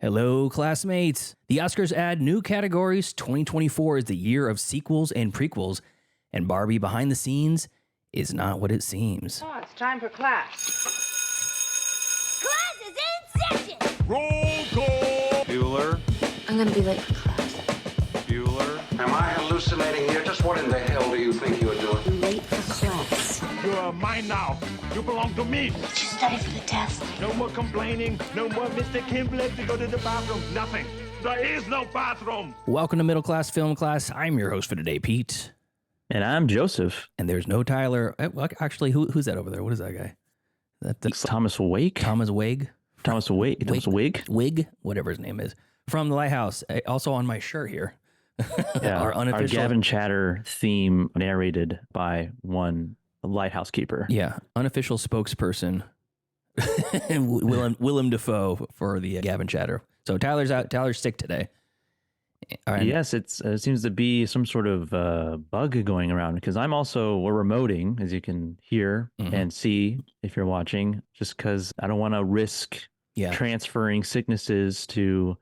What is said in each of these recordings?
Hello, classmates. The Oscars add new categories. 2024 is the year of sequels and prequels, and Barbie behind the scenes is not what it seems. Oh, it's time for class. Class is in session! Roll call! Bueller? I'm gonna be late for class. Bueller? Am I hallucinating here? Just what in the hell do you think you're doing? I'm late for class. You are mine now. You belong to me. Did you study for the test? No more complaining. No more Mr. Kim left to go to the bathroom. Nothing. There is no bathroom. Welcome to Middle Class Film Class. I'm your host for today, Pete. And I'm Joseph. And there's no Tyler. Well, actually, who's that over there? What is that guy? That's Thomas Wake? Thomas Wig? Thomas Wake? Thomas Wig? Wig? Whatever his name is. From the Lighthouse. Also on my shirt here. Yeah, our unofficial... Our Gab Chatter theme narrated by one lighthouse keeper. Yeah, unofficial spokesperson. Willem Dafoe for the Gab Chatter. So Tyler's out. Tyler's sick today. All right. Yes, it seems to be some sort of bug going around because we're remoting, as you can hear and see if you're watching, just because I don't want to risk transferring sicknesses to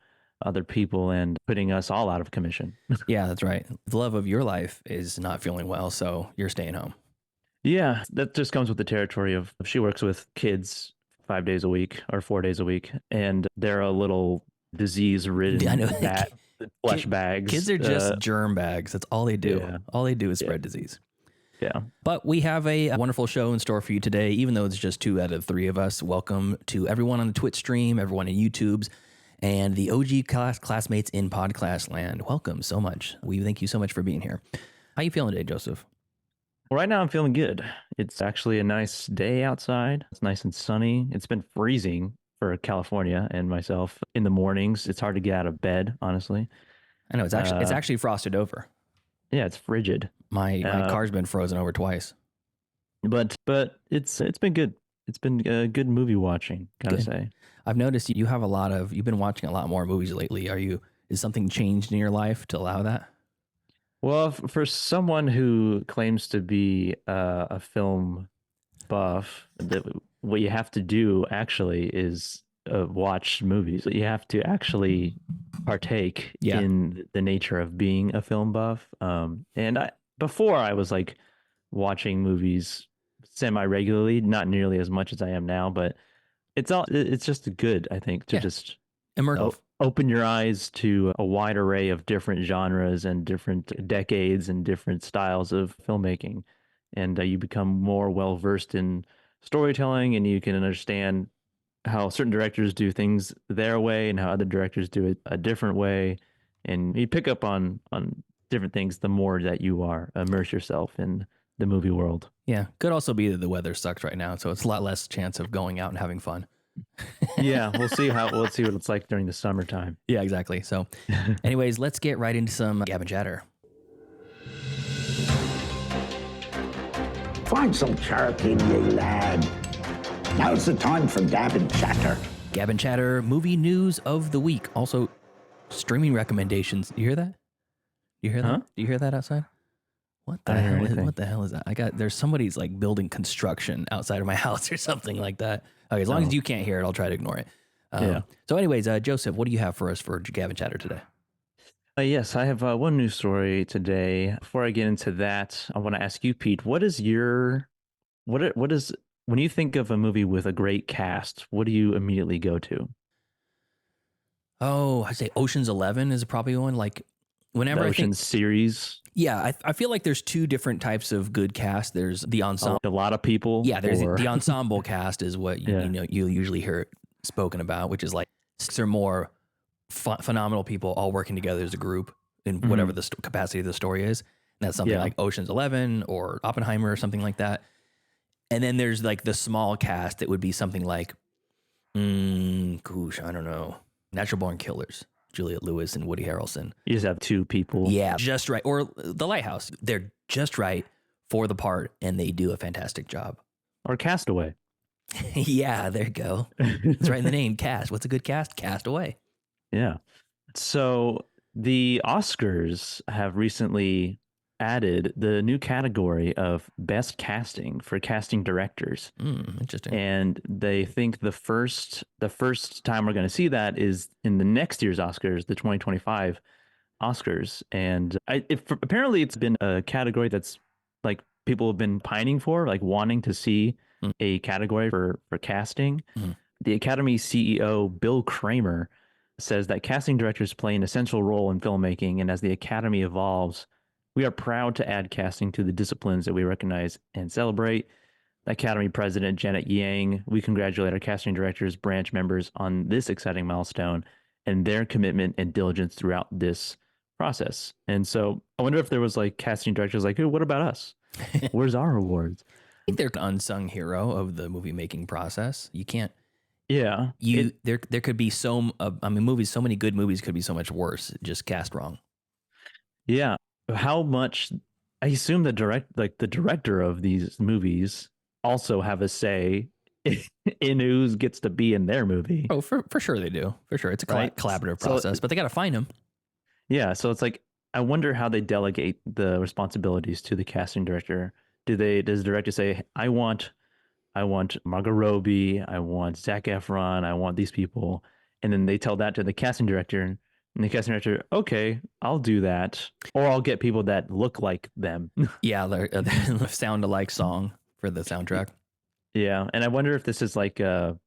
other people and putting us all out of commission. Yeah, that's right. The love of your life is not feeling well, so you're staying home. Yeah, that just comes with the territory of she works with kids 5 days a week or 4 days a week, and they're a little disease-ridden flesh bags. Kids are just germ bags. That's all they do. Yeah. All they do is spread disease. Yeah. But we have a wonderful show in store for you today, even though it's just 2 out of 3 of us. Welcome to everyone on the Twitch stream, everyone in YouTube's, and the OG classmates in podcast land. Welcome so much. We thank you so much for being here. How you feeling today, Joseph? Well, right now I'm feeling good. It's actually a nice day outside. It's nice and sunny. It's been freezing for California and myself in the mornings. It's hard to get out of bed, honestly. I know it's actually frosted over. Yeah, it's frigid. My car's been frozen over twice. But it's been good. It's been good movie watching, gotta say. I've noticed you've been watching a lot more movies lately. Is something changed in your life to allow that? Well, for someone who claims to be a film buff, what you have to do actually is watch movies. You have to actually partake in the nature of being a film buff. Before I was like watching movies semi-regularly, not nearly as much as I am now, but it's just good, I think, to just open your eyes to a wide array of different genres and different decades and different styles of filmmaking. And you become more well-versed in storytelling, and you can understand how certain directors do things their way and how other directors do it a different way. And you pick up on different things the more that you immerse yourself in the movie world. Yeah. Could also be that the weather sucks right now, so it's a lot less chance of going out and having fun. Yeah, we'll see what it's like during the summertime. Yeah, exactly. So anyways, let's get right into some Gab Chatter. Find some charity, you lad. Now's the time for Gab Chatter. Gab Chatter, movie news of the week. Also, streaming recommendations. You hear that? You hear that? Huh? Do you hear that outside? What the hell is that? There's somebody's like building construction outside of my house or something like that. Okay, as long as you can't hear it, I'll try to ignore it. So anyways, Joseph, what do you have for us for Gab Chatter today? Yes, I have one news story today. Before I get into that, I want to ask you, Pete, what is when you think of a movie with a great cast, what do you immediately go to? Oh, I say Ocean's 11 is probably one. Like whenever the Ocean's series. Yeah, I feel like there's 2 different types of good cast. There's the ensemble. A lot of people. Yeah, there's the ensemble cast is what you usually hear spoken about, which is like 6 or more phenomenal people all working together as a group in whatever the capacity of the story is. And that's something like Ocean's 11 or Oppenheimer or something like that. And then there's like the small cast that would be something like, I don't know, Natural Born Killers. Juliette Lewis and Woody Harrelson. You just have 2 people. Yeah, just right. Or The Lighthouse. They're just right for the part, and they do a fantastic job. Or Castaway. Yeah, there you go. It's right in the name, cast. What's a good cast? Castaway. Yeah. So the Oscars have recently added the new category of best casting for casting directors. Interesting. And they think the first time we're going to see that is in the next year's Oscars, the 2025 Oscars. And apparently it's been a category that's like people have been pining for, like wanting to see a category for casting. The Academy CEO, Bill Kramer, says that casting directors play an essential role in filmmaking. And as the Academy evolves, we are proud to add casting to the disciplines that we recognize and celebrate. Academy President Janet Yang, we congratulate our casting directors, branch members on this exciting milestone and their commitment and diligence throughout this process. And so I wonder if there was like casting directors like, hey, what about us? Where's our awards? I think they're an unsung hero of the movie making process. You can't. Yeah. There could be so many good movies could be so much worse, just cast wrong. Yeah. How much, I assume the director of these movies also have a say in who gets to be in their movie. Oh, for sure they do. For sure. It's a collaborative process, but they got to find them. Yeah. So it's like, I wonder how they delegate the responsibilities to the casting director. Does the director say, I want Margot Robbie, I want Zac Efron, I want these people. And then they tell that to the casting director, and the casting director, okay, I'll do that. Or I'll get people that look like them. Yeah, they're sound alike song for the soundtrack. Yeah. And I wonder if this is like going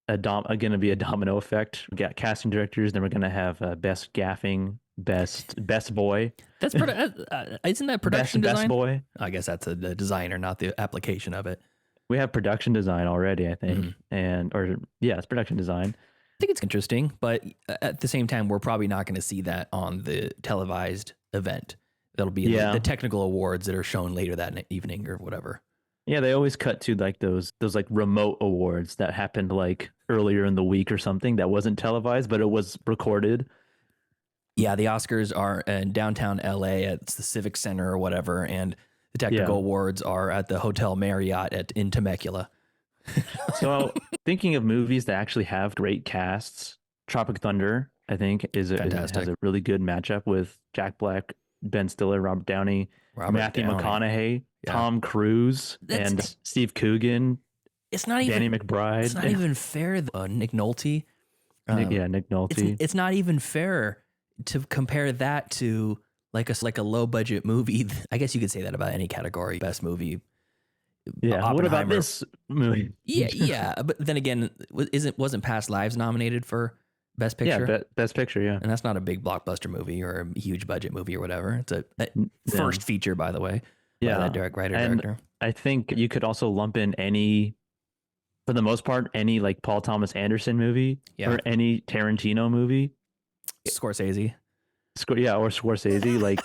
to be a domino effect. We got casting directors, then we're going to have best gaffing, best boy. That's isn't that production design? Best boy. I guess that's the designer, not the application of it. We have production design already, I think. It's production design. I think it's interesting, but at the same time, we're probably not going to see that on the televised event. That'll be the technical awards that are shown later that evening or whatever. Yeah, they always cut to like those like remote awards that happened like earlier in the week or something that wasn't televised, but it was recorded. Yeah, the Oscars are in downtown LA at the Civic Center or whatever, and the technical awards are at the Hotel Marriott in Temecula. So thinking of movies that actually have great casts, Tropic Thunder, I think, has a really good matchup with Jack Black, Ben Stiller, Robert Downey, Matthew McConaughey, Tom Cruise, and Steve Coogan. It's not even Danny McBride. It's not even fair. Nick Nolte. Nick Nolte. It's not even fair to compare that to like a low budget movie. I guess you could say that about any category. Best movie. Yeah. What about this movie? Yeah. But then again, wasn't Past Lives nominated for Best Picture? Yeah, Best Picture. Yeah. And that's not a big blockbuster movie or a huge budget movie or whatever. It's a first feature, by the way. Yeah. By that director. I think you could also lump in for the most part, any like Paul Thomas Anderson movie or any Tarantino movie. Scorsese. Or Scorsese. Like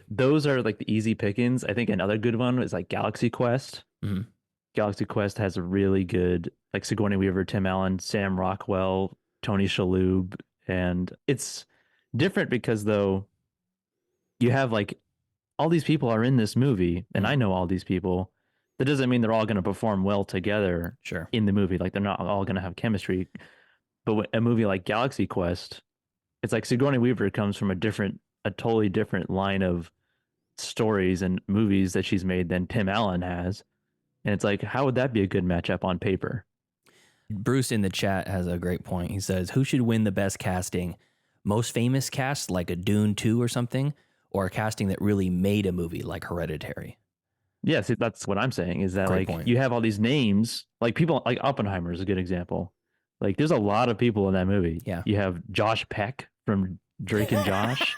those are like the easy pickings. I think another good one is like Galaxy Quest. Mm-hmm. Galaxy Quest has a really good like Sigourney Weaver, Tim Allen, Sam Rockwell, Tony Shalhoub, and it's different because though you have like all these people are in this movie, and I know all these people. That doesn't mean they're all going to perform well together. Sure. In the movie, like they're not all going to have chemistry. But with a movie like Galaxy Quest, it's like Sigourney Weaver comes from a totally different line of stories and movies that she's made than Tim Allen has. And it's like, how would that be a good matchup on paper? Bruce in the chat has a great point. He says, who should win the best casting? Most famous cast like a Dune 2 or something, or a casting that really made a movie like Hereditary? Yes, that's what I'm saying is that Great like point. You have all these names, like people like Oppenheimer is a good example. Like there's a lot of people in that movie. Yeah. You have Josh Peck from Drake and Josh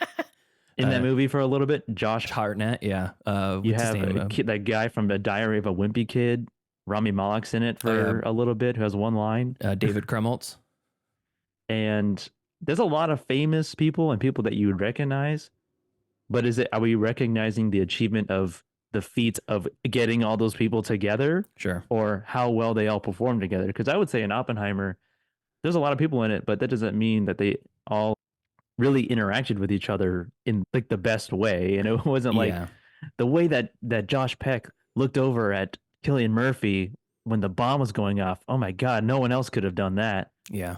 in that movie for a little bit. Josh Hartnett. Yeah. You have that guy from The Diary of a Wimpy Kid. Rami Malek's in it for a little bit, who has one line. David Krumholtz. And there's a lot of famous people and people that you would recognize. But are we recognizing the achievement of the feat of getting all those people together? Sure. Or how well they all perform together? Because I would say in Oppenheimer, there's a lot of people in it, but that doesn't mean that they all really interacted with each other in like the best way. And it wasn't like the way that Josh Peck looked over at Cillian Murphy when the bomb was going off. Oh my God, no one else could have done that. Yeah.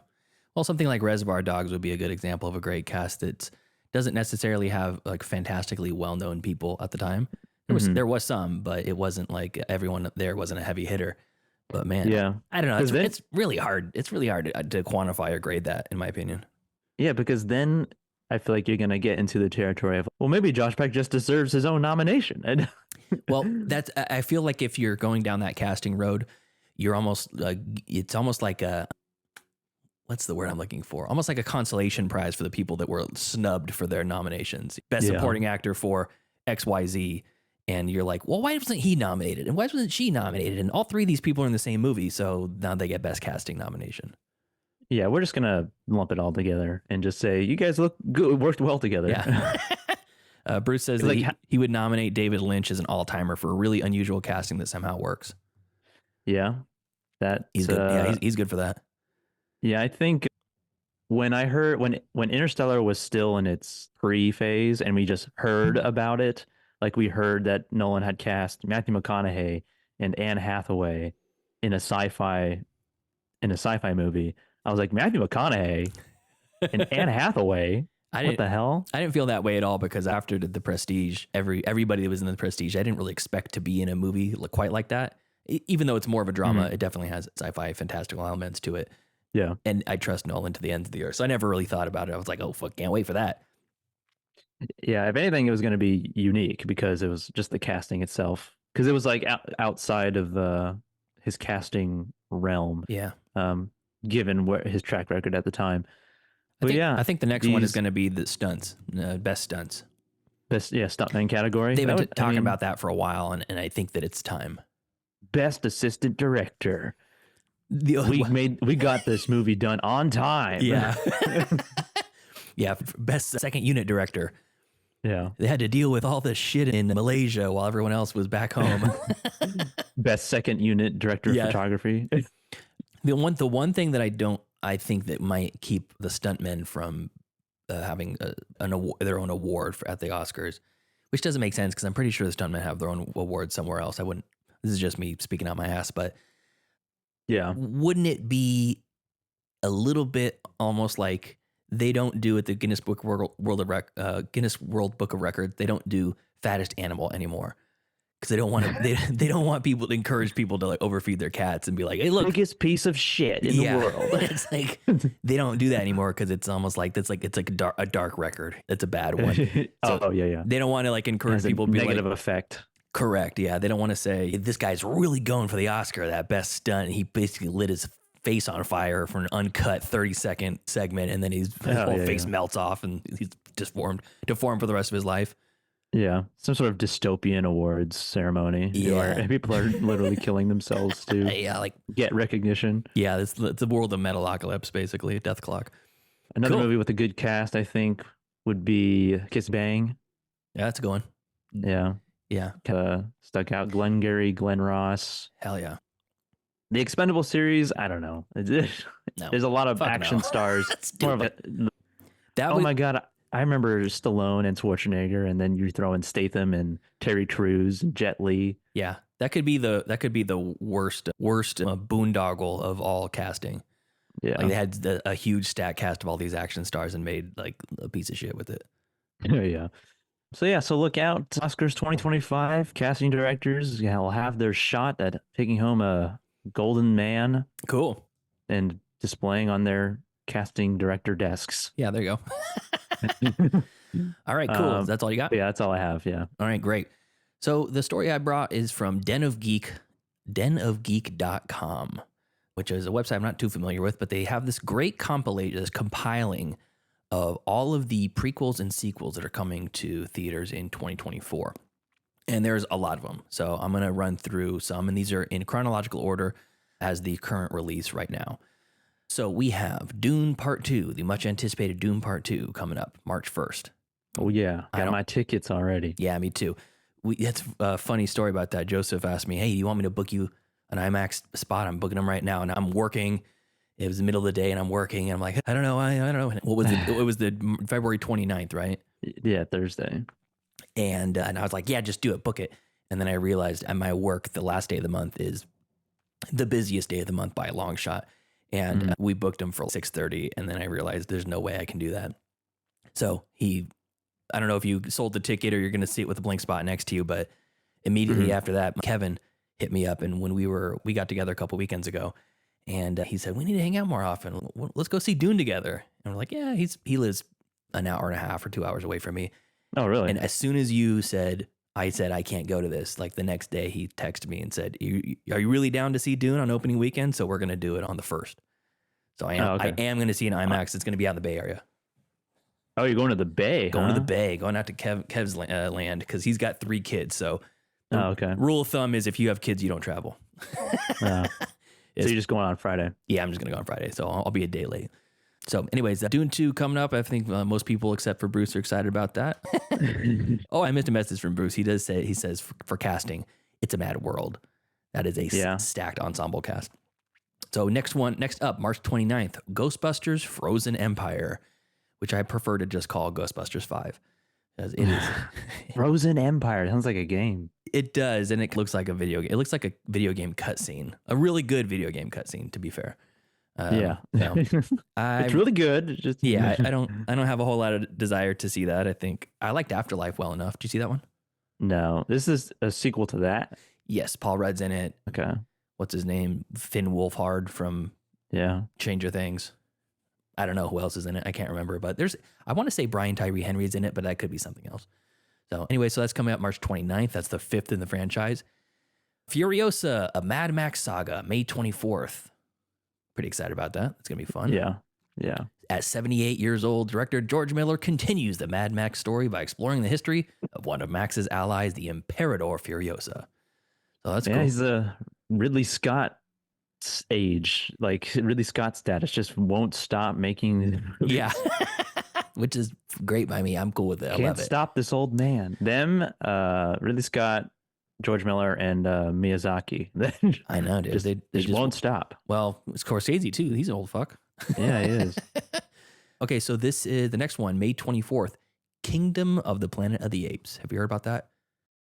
Well, something like Reservoir Dogs would be a good example of a great cast that's doesn't necessarily have like fantastically well-known people at the time. There was some, but it wasn't like everyone there wasn't a heavy hitter. But man, Yeah. I don't know. It's really hard. It's really hard to quantify or grade that, in my opinion. Yeah, because then I feel like you're going to get into the territory of, well, maybe Josh Peck just deserves his own nomination. Well, I feel like if you're going down that casting road, you're almost it's almost like what's the word I'm looking for? Almost like a consolation prize for the people that were snubbed for their nominations. Best supporting actor for XYZ. And you're like, well, why wasn't he nominated? And why wasn't she nominated? And all three of these people are in the same movie. So now they get best casting nomination. Yeah, we're just going to lump it all together and just say, you guys look good, worked well together. Yeah. Bruce says that he would nominate David Lynch as an all-timer for a really unusual casting that somehow works. Yeah. He's good. Yeah, he's good for that. Yeah, I think when I heard when Interstellar was still in its pre-phase and we just heard about it, like we heard that Nolan had cast Matthew McConaughey and Anne Hathaway in a sci-fi movie. I was like, Matthew McConaughey and Anne Hathaway. What the hell? I didn't feel that way at all because after The Prestige, everybody that was in The Prestige, I didn't really expect to be in a movie quite like that. Even though it's more of a drama, it definitely has sci-fi fantastical elements to it. Yeah. And I trust Nolan to the ends of the earth. So I never really thought about it. I was like, oh, fuck, can't wait for that. Yeah, if anything, it was going to be unique because it was just the casting itself. Because it was like outside of his casting realm. Yeah. Given his track record at the time. I think the next one is going to be the stunts, best stunts. Best, stuntman category. They've been talking about that for a while, and I think that it's time. Best assistant director. We got this movie done on time. Yeah. Yeah, best second unit director. Yeah. They had to deal with all this shit in Malaysia while everyone else was back home. Best second unit director of photography. The one thing that I think that might keep the stuntmen from having their own award at the Oscars, which doesn't make sense because I'm pretty sure the stuntmen have their own award somewhere else. This is just me speaking out my ass, but yeah, wouldn't it be a little bit almost like they don't do at the Guinness World Book of Records? They don't do fattest animal anymore. Because they don't want to. They don't want people to encourage people to like overfeed their cats and be like, "Hey, look, biggest piece of shit in the world." It's like they don't do that anymore because it's almost like it's like a dark record. It's a bad one. So yeah. They don't want to like encourage people to be negative like, effect. Correct. Yeah, they don't want to say this guy's really going for the Oscar, that best stunt. He basically lit his face on fire for an uncut 30-second segment, and then his whole face melts off, and he's deformed for the rest of his life. Yeah, some sort of dystopian awards ceremony. Yeah, where people are literally killing themselves to like get recognition. Yeah, it's the world of Metalocalypse, basically, Death Clock. Another movie with a good cast, I think, would be Kiss Bang. Yeah, that's a good one. Yeah. Stuck out. Glengarry, Glenn Ross. Hell yeah. The Expendable series, I don't know. There's a lot of action stars. More of my God. I remember Stallone and Schwarzenegger, and then you throw in Statham and Terry Crews and Jet Li. Yeah, that could be the worst boondoggle of all casting. Yeah, like they had a huge stack cast of all these action stars and made like a piece of shit with it. Yeah. So look out, Oscars 2025. Casting directors will have their shot at taking home a Golden Man. Cool. And displaying on their casting director desks. Yeah, there you go. All right, cool. That's all you got? Yeah, that's all I have. Yeah. All right, great. So the story I brought is from denofgeek.com, which is a website I'm not too familiar with, but they have this great compiling of all of the prequels and sequels that are coming to theaters in 2024. And there's a lot of them. So I'm going to run through some, and these are in chronological order as the current release right now. So we have Dune Part 2, the much anticipated Dune Part 2 coming up March 1st. Oh, yeah. Got my tickets already. Yeah, me too. That's a funny story about that. Joseph asked me, hey, do you want me to book you an IMAX spot? I'm booking them right now. And I'm working. It was the middle of the day and I'm working. And I'm like, I don't know. I don't know. What was it? It was the February 29th, right? Yeah, Thursday. And I was like, yeah, just do it. Book it. And then I realized at my work, the last day of the month is the busiest day of the month by a long shot. And we booked him for 6:30, and then I realized there's no way I can do that. So he I don't know if you sold the ticket or you're going to see it with a blank spot next to you, but immediately after that, Kevin hit me up. And when we got together a couple weekends ago, and he said, we need to hang out more often. Let's go see Dune together. And we're like, yeah, he lives an hour and a half or 2 hours away from me. Oh, really? And as soon as you said, I can't go to this, like the next day he texted me and said, are you really down to see Dune on opening weekend? So we're going to do it on the 1st. So I am going to see an IMAX. It's going to be out in the Bay Area. Oh, you're going to the Bay? Going to the Bay, going out to Kev's land because he's got 3 kids. So okay. Rule of thumb is if you have kids, you don't travel. So you're just going on Friday? Yeah, I'm just going to go on Friday. So I'll be a day late. So anyways, Dune 2 coming up. I think most people except for Bruce are excited about that. Oh, I missed a message from Bruce. He says for casting, it's a mad world. That is a stacked ensemble cast. So next up, March 29th, Ghostbusters Frozen Empire, which I prefer to just call Ghostbusters 5. It is Frozen Empire. Sounds like a game. It does, and it looks like a video game. It looks like a video game cutscene, a really good video game cutscene, to be fair. It's really good. I don't have a whole lot of desire to see that. I think I liked Afterlife well enough. Did you see that one? No, this is a sequel to that. Yes, Paul Rudd's in it. Okay. What's his name? Finn Wolfhard from Stranger Things. I don't know who else is in it. I can't remember, but I want to say Brian Tyree Henry is in it, but that could be something else. So anyway, that's coming up March 29th. That's the 5th in the franchise. Furiosa, a Mad Max saga, May 24th. Pretty excited about that. It's going to be fun. Yeah. At 78 years old, director George Miller continues the Mad Max story by exploring the history of one of Max's allies, the Imperador Furiosa. So that's cool. He's a Ridley Scott age, like Ridley Scott status, just won't stop making. Yeah. Which is great by me. I'm cool with it. I Can't stop this old man. Ridley Scott, George Miller, and Miyazaki. I know, dude. They just won't stop. Well, Scorsese too. He's an old fuck. Yeah, he is. Okay, so this is the next one, May 24th, Kingdom of the Planet of the Apes. Have you heard about that?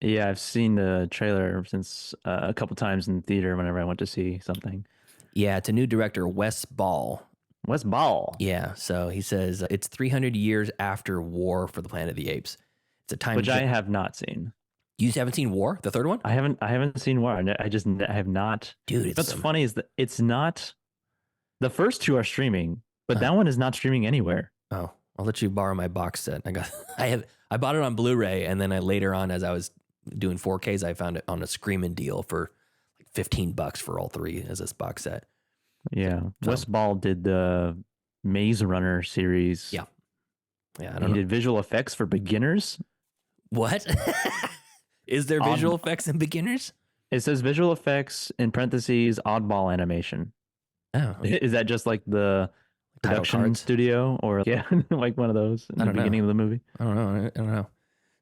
Yeah, I've seen the trailer since a couple times in the theater whenever I went to see something. Yeah, it's a new director, Wes Ball. Wes Ball? Yeah, so he says it's 300 years after War for the Planet of the Apes. It's a time which I have not seen. You haven't seen War, the third one? I haven't seen War. I have not. Dude, what's funny is that it's not. The first 2 are streaming, but that one is not streaming anywhere. Oh, I'll let you borrow my box set. I bought it on Blu-ray, and then later on, as I was doing 4Ks, I found it on a screaming deal for like $15 for all 3 as this box set. Yeah, Wes Ball did the Maze Runner series. Yeah, I don't know. He did visual effects for beginners. What? Is there visual effects in beginners? It says visual effects in parentheses oddball animation. Oh, is that just like the production studio or like one of those in the beginning of the movie? I don't know.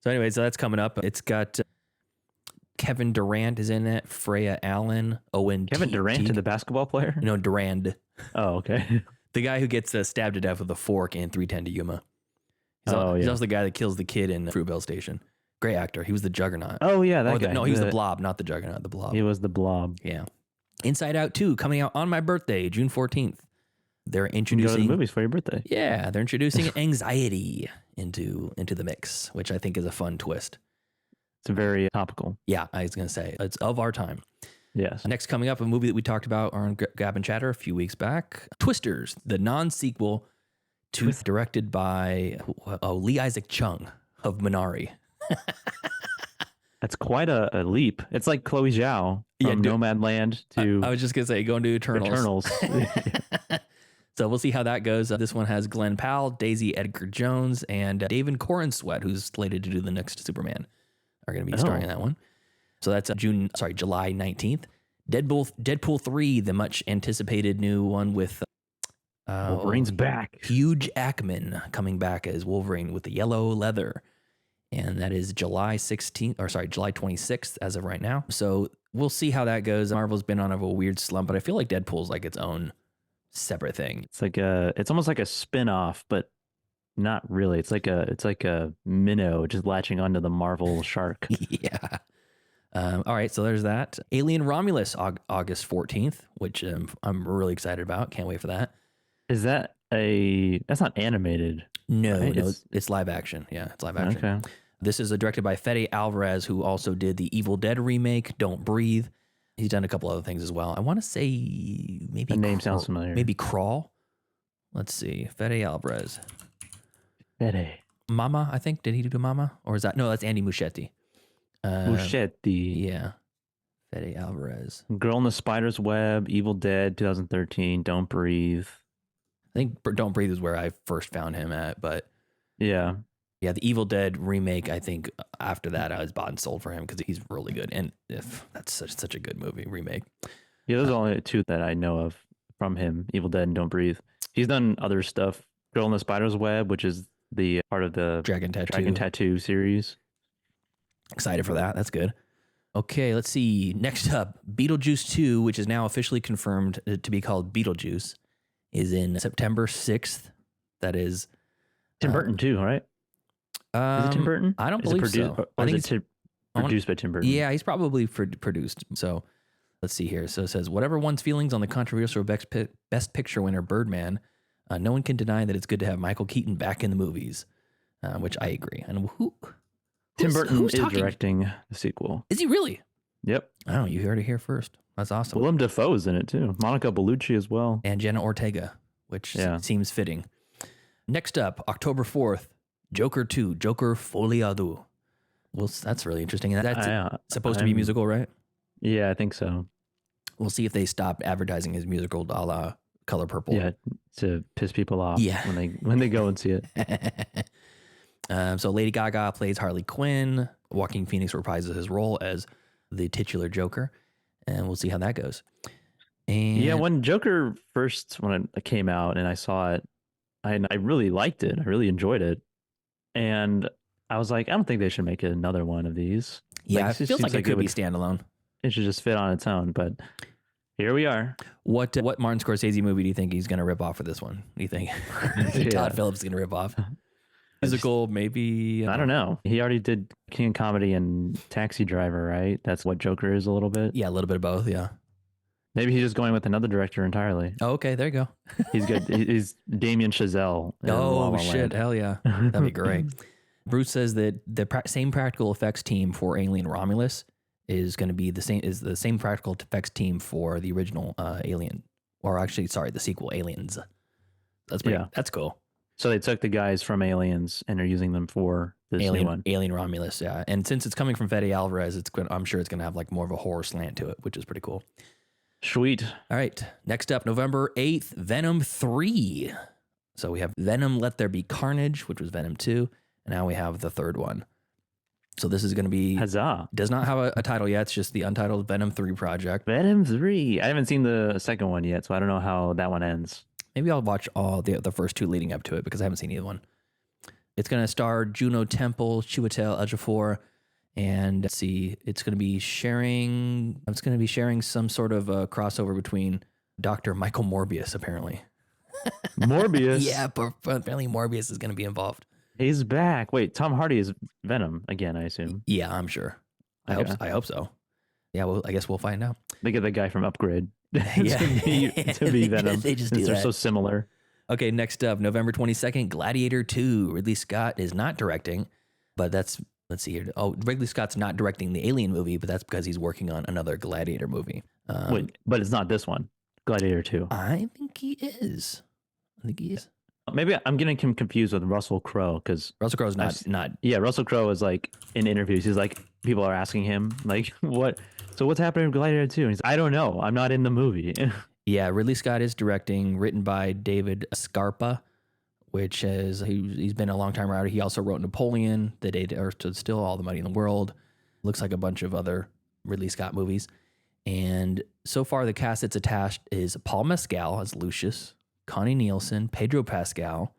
So anyway, that's coming up. It's got Kevin Durant is in it, Freya Allen, Owen. Kevin Durant, the basketball player? No, Durand. Oh, okay. The guy who gets stabbed to death with a fork in 3:10 to Yuma. He's also the guy that kills the kid in Fruitvale Station. Great actor. He was the Juggernaut. Oh yeah, that guy. No, he was the Blob, not the Juggernaut. The Blob. He was the Blob. Yeah. Inside Out 2 coming out on my birthday, June 14th. They're introducing go to the movies for your birthday. Yeah, they're introducing anxiety into the mix, which I think is a fun twist. It's very topical. Yeah, I was gonna say it's of our time. Yes. Next coming up, a movie that we talked about on Gab Chatter a few weeks back, Twisters, the non-sequel to directed by Lee Isaac Chung of Minari. That's quite a leap. It's like Chloe Zhao from Nomadland to. I was just gonna say going to Eternals. So we'll see how that goes. This one has Glenn Powell, Daisy Edgar Jones, and David Corenswet, who's slated to do the next Superman, are going to be starring in that one. So that's July 19th. Deadpool 3, the much anticipated new one with Wolverine's back. Hugh Jackman coming back as Wolverine with the yellow leather. And that is July 26th as of right now. So we'll see how that goes. Marvel's been on a weird slump, but I feel like Deadpool's like its own separate thing. It's almost like a spin-off, but not really. It's like a minnow just latching onto the Marvel shark. Yeah. All right, so there's that. Alien Romulus, August 14th, which I'm really excited about. Can't wait for that. Is that That's not animated. No, right? no, it's live action. Yeah, it's live action. Okay. This is directed by Fede Alvarez, who also did the Evil Dead remake, Don't Breathe. He's done a couple other things as well. I want to say maybe The name sounds familiar. Maybe Crawl. Let's see. Fede Alvarez. Fede. Mama, I think. Did he do Mama? Or is that? No, that's Andy Muschietti. Muschietti. Yeah. Fede Alvarez. Girl in the Spider's Web, Evil Dead, 2013, Don't Breathe. I think Don't Breathe is where I first found him at. But yeah, the Evil Dead remake, I think after that, I was bought and sold for him because he's really good. And if that's such a good movie remake. Yeah, those are only two that I know of from him, Evil Dead and Don't Breathe. He's done other stuff. Girl in the Spider's Web, which is the part of the Dragon Tattoo series. Excited for that. That's good. Okay, let's see. Next up, Beetlejuice 2, which is now officially confirmed to be called Beetlejuice, is in September 6th. That is Tim Burton too, right? Is it Tim Burton? I don't believe so. I think it's produced by Tim Burton. Yeah, he's probably produced. So let's see here. So it says, whatever one's feelings on the controversial Best Picture winner Birdman, no one can deny that it's good to have Michael Keaton back in the movies, which I agree. And Tim Burton who's is talking? Directing the sequel. Is he really? Yep. Oh, you heard it here first. That's awesome. Willem Dafoe's in it too. Monica Bellucci as well. And Jenna Ortega, which seems fitting. Next up, October 4th, Joker 2, Joker Foliado. Well, that's really interesting. That's supposed to be musical, right? Yeah, I think so. We'll see if they stop advertising his musical a la Color Purple. Yeah, to piss people off. Yeah. when they go and see it. So Lady Gaga plays Harley Quinn. Joaquin Phoenix reprises his role as the titular Joker, and we'll see how that goes. And yeah, when Joker when it came out and I saw it, I really liked it. I really enjoyed it, and I was like, I don't think they should make another one of these. Yeah, like, it feels like it could be standalone. It should just fit on its own, but here we are. What Martin Scorsese movie do you think he's going to rip off for this one? Do you think Todd Phillips is going to rip off? Musical, maybe. I don't know. He already did King of Comedy and Taxi Driver, right? That's what Joker is a little bit. Yeah, a little bit of both. Yeah. Maybe he's just going with another director entirely. Oh, okay. There you go. He's good. He's Damien Chazelle. Oh, shit. Hell yeah. That'd be great. Bruce says that the same practical effects team for Alien Romulus is going to be the same practical effects team for the original Alien, or actually, sorry, the sequel Aliens. That's cool. So they took the guys from Aliens and are using them for this new one. Alien Romulus, yeah. And since it's coming from Fede Alvarez, I'm sure it's going to have like more of a horror slant to it, which is pretty cool. Sweet. All right. Next up, November 8th, Venom 3. So we have Venom Let There Be Carnage, which was Venom 2. And now we have the third one. So this is going to be... Huzzah. Does not have a title yet. It's just the untitled Venom 3 project. Venom 3. I haven't seen the second one yet, so I don't know how that one ends. Maybe I'll watch all the first two leading up to it because I haven't seen either one. It's going to star Juno Temple, Chiwetel Ejiofor, and let's see, it's going to be sharing some sort of a crossover between Dr. Michael Morbius, apparently. Morbius? Yeah, but apparently Morbius is going to be involved. He's back. Wait, Tom Hardy is Venom again, I assume. Yeah, I'm sure. I hope so. Yeah, well, I guess we'll find out. They get the guy from Upgrade Yeah. to be Venom. They just do They're that. so similar. Okay, next up, November 22nd, Gladiator 2. Ridley Scott is not directing, but let's see here. Oh, Ridley Scott's not directing the Alien movie, but that's because he's working on another Gladiator movie. Wait, but it's not this one, Gladiator 2. I think he is. Maybe I'm getting him confused with Russell Crowe because Russell Crowe's not. Yeah, Russell Crowe is like in interviews. He's like, people are asking him like, what? So what's happening with Gladiator 2? And he's, I don't know. I'm not in the movie. Yeah, Ridley Scott is directing, written by David Scarpa, which is he's been a long time writer. He also wrote Napoleon, The Day the Earth Stood Still, All the Money in the World. Looks like a bunch of other Ridley Scott movies. And so far, the cast that's attached is Paul Mescal as Lucius, Connie Nielsen, Pedro Pascal,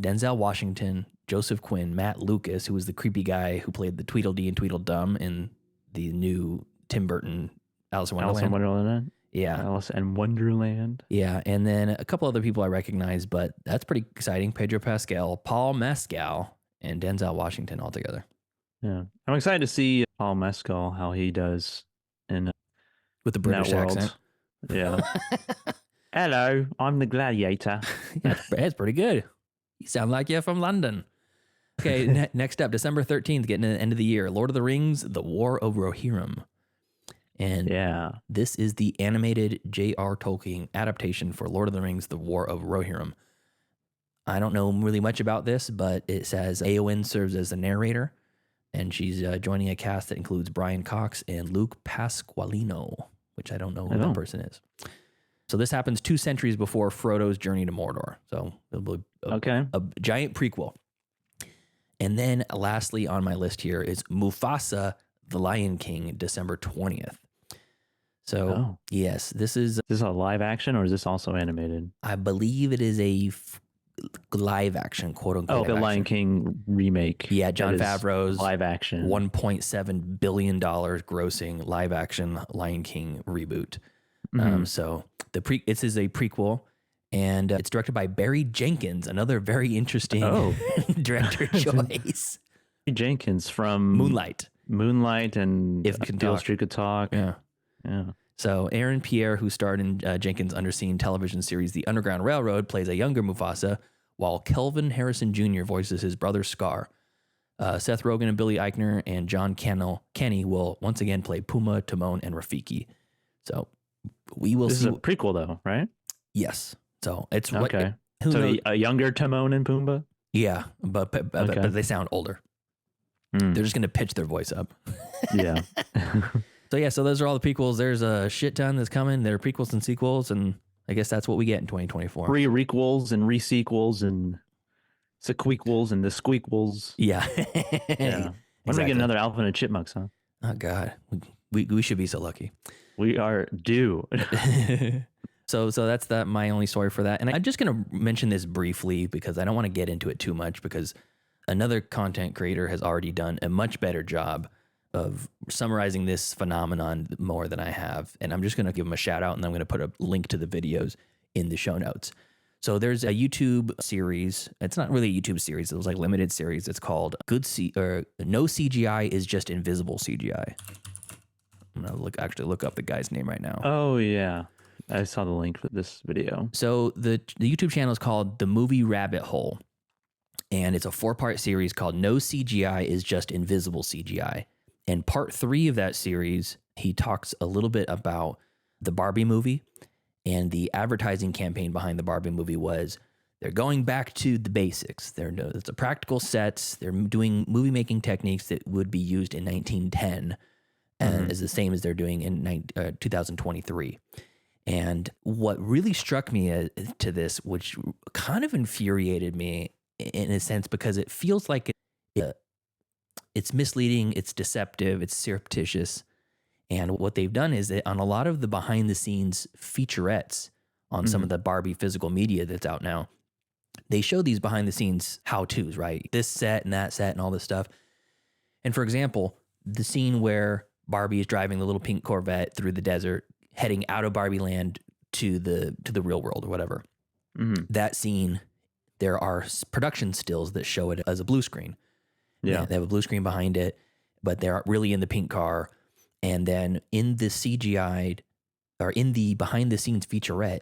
Denzel Washington, Joseph Quinn, Matt Lucas, who was the creepy guy who played the Tweedledee and Tweedledum in the new Tim Burton Alice in Wonderland. Alice in Wonderland. Yeah. Alice in Wonderland. Yeah. And then a couple other people I recognize, but that's pretty exciting. Pedro Pascal, Paul Mescal, and Denzel Washington all together. Yeah. I'm excited to see Paul Mescal, how he does in with the British that world. accent. Yeah. Hello, I'm the gladiator. That's pretty good. You sound like you're from London. Okay, next up, December 13th, getting to the end of the year, Lord of the Rings, The War of Rohirrim. And this is the animated J.R. Tolkien adaptation for Lord of the Rings, The War of Rohirrim. I don't know really much about this, but it says Eowyn serves as the narrator, and she's joining a cast that includes Brian Cox and Luke Pasqualino, which I don't know who that person is. So this happens 2 centuries before Frodo's journey to Mordor. So it'll be a giant prequel. And then lastly on my list here is Mufasa, The Lion King, December 20th. So yes, this is a live action, or is this also animated? I believe it is a live action, quote unquote. Oh, the Lion King remake. Yeah, Jon Favreau's live action, $1.7 billion grossing live action Lion King reboot. So this is a prequel, and it's directed by Barry Jenkins, another very interesting director choice. Jenkins from Moonlight, and If Beale Street Could Talk. Yeah. Yeah. So Aaron Pierre, who starred in Jenkins' underseen television series The Underground Railroad, plays a younger Mufasa, while Kelvin Harrison Jr. voices his brother Scar. Seth Rogen and Billy Eichner and John Kenny will once again play Puma, Timon, and Rafiki. So we will see. This is a prequel, though, right? Yes. So it's okay. A younger Timon and Pumbaa? Yeah, but they sound older. They're just going to pitch their voice up. Yeah. So those are all the prequels. There's a shit ton that's coming. There are prequels and sequels, and I guess that's what we get in 2024. Re-requels and re-sequels and sequels and the squeakquels. Yeah. Yeah. When do we get another Alvin and Chipmunks, huh? Oh, God. We should be so lucky. We are due. So that's my only story for that. And I'm just going to mention this briefly because I don't want to get into it too much, because another content creator has already done a much better job of summarizing this phenomenon more than I have. And I'm just going to give him a shout out, and then I'm going to put a link to the videos in the show notes. So there's a YouTube series. It's not really a YouTube series. It was like limited series. It's called No CGI is Just Invisible CGI. I'm going to look up the guy's name right now. Oh, yeah. I saw the link for this video. So the YouTube channel is called The Movie Rabbit Hole, and it's a 4-part series called No CGI is Just Invisible CGI. And part 3 of that series, he talks a little bit about the Barbie movie, and the advertising campaign behind the Barbie movie was they're going back to the basics. It's a practical sets. They're doing movie making techniques that would be used in 1910, and is the same as they're doing in 2023. And what really struck me to this, which kind of infuriated me in a sense, because it feels like it's misleading, it's deceptive, it's surreptitious. And what they've done is that on a lot of the behind the scenes featurettes on some of the Barbie physical media that's out now, they show these behind the scenes how-tos, right? This set and that set and all this stuff. And for example, the scene where Barbie is driving the little pink Corvette through the desert, heading out of Barbie land to the real world or whatever. That scene, there are production stills that show it as a blue screen. Yeah. They have a blue screen behind it, but they're really in the pink car. And then in the CGI or in the behind the scenes featurette,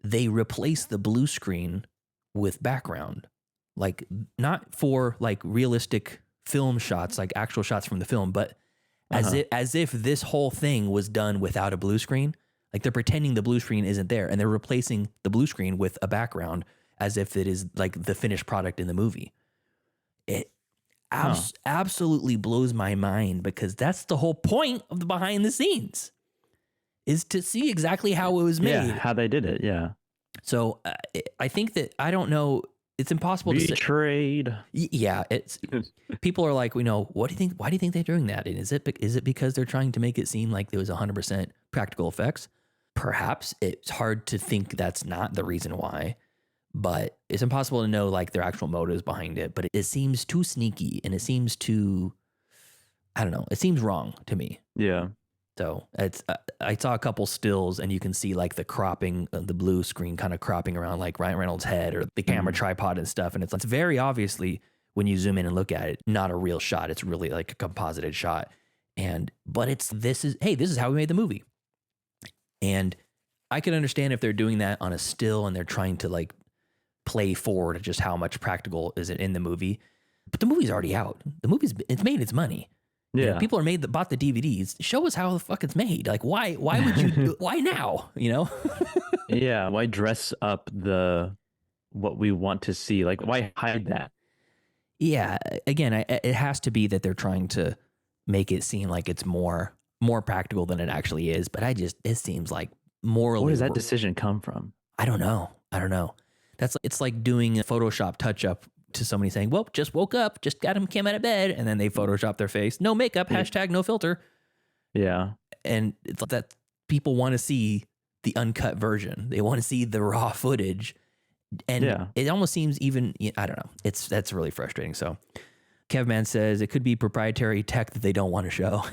they replace the blue screen with background, like not for like realistic film shots, like actual shots from the film, but as if this whole thing was done without a blue screen. Like they're pretending the blue screen isn't there, and they're replacing the blue screen with a background as if it is like the finished product in the movie. It absolutely blows my mind, because that's the whole point of the behind the scenes, is to see exactly how it was made. Yeah, how they did it, yeah. So I think that, I don't know, it's impossible to say. Betrayed. Yeah, it's people are like, what do you think? Why do you think they're doing that? And is it because they're trying to make it seem like there was 100% practical effects? Perhaps. It's hard to think that's not the reason why, but it's impossible to know like their actual motives behind it. But it seems too sneaky, and it seems too, I don't know, it seems wrong to me. Yeah. So it's I saw a couple stills, and you can see like the cropping, the blue screen kind of cropping around like Ryan Reynolds' head or the camera tripod and stuff. And it's very obviously, when you zoom in and look at it, not a real shot. It's really like a composited shot. But this is how we made the movie. And I could understand if they're doing that on a still and they're trying to like play forward just how much practical is it in the movie. But the movie's already out. It's made its money. Yeah. You know, people bought the DVDs. Show us how the fuck it's made. Like, why would you, why now? You know? Yeah. Why dress up what we want to see? Like, why hide that? Yeah. Again, it has to be that they're trying to make it seem like it's more practical than it actually is. But it seems like morally. Where does that decision come from? I don't know. It's like doing a Photoshop touch up to somebody saying, well, just woke up, just came out of bed. And then they Photoshop their face. No makeup, hashtag no filter. Yeah. And it's like that people want to see the uncut version. They want to see the raw footage. And it almost seems even, I don't know. That's really frustrating. So Kevman says it could be proprietary tech that they don't want to show.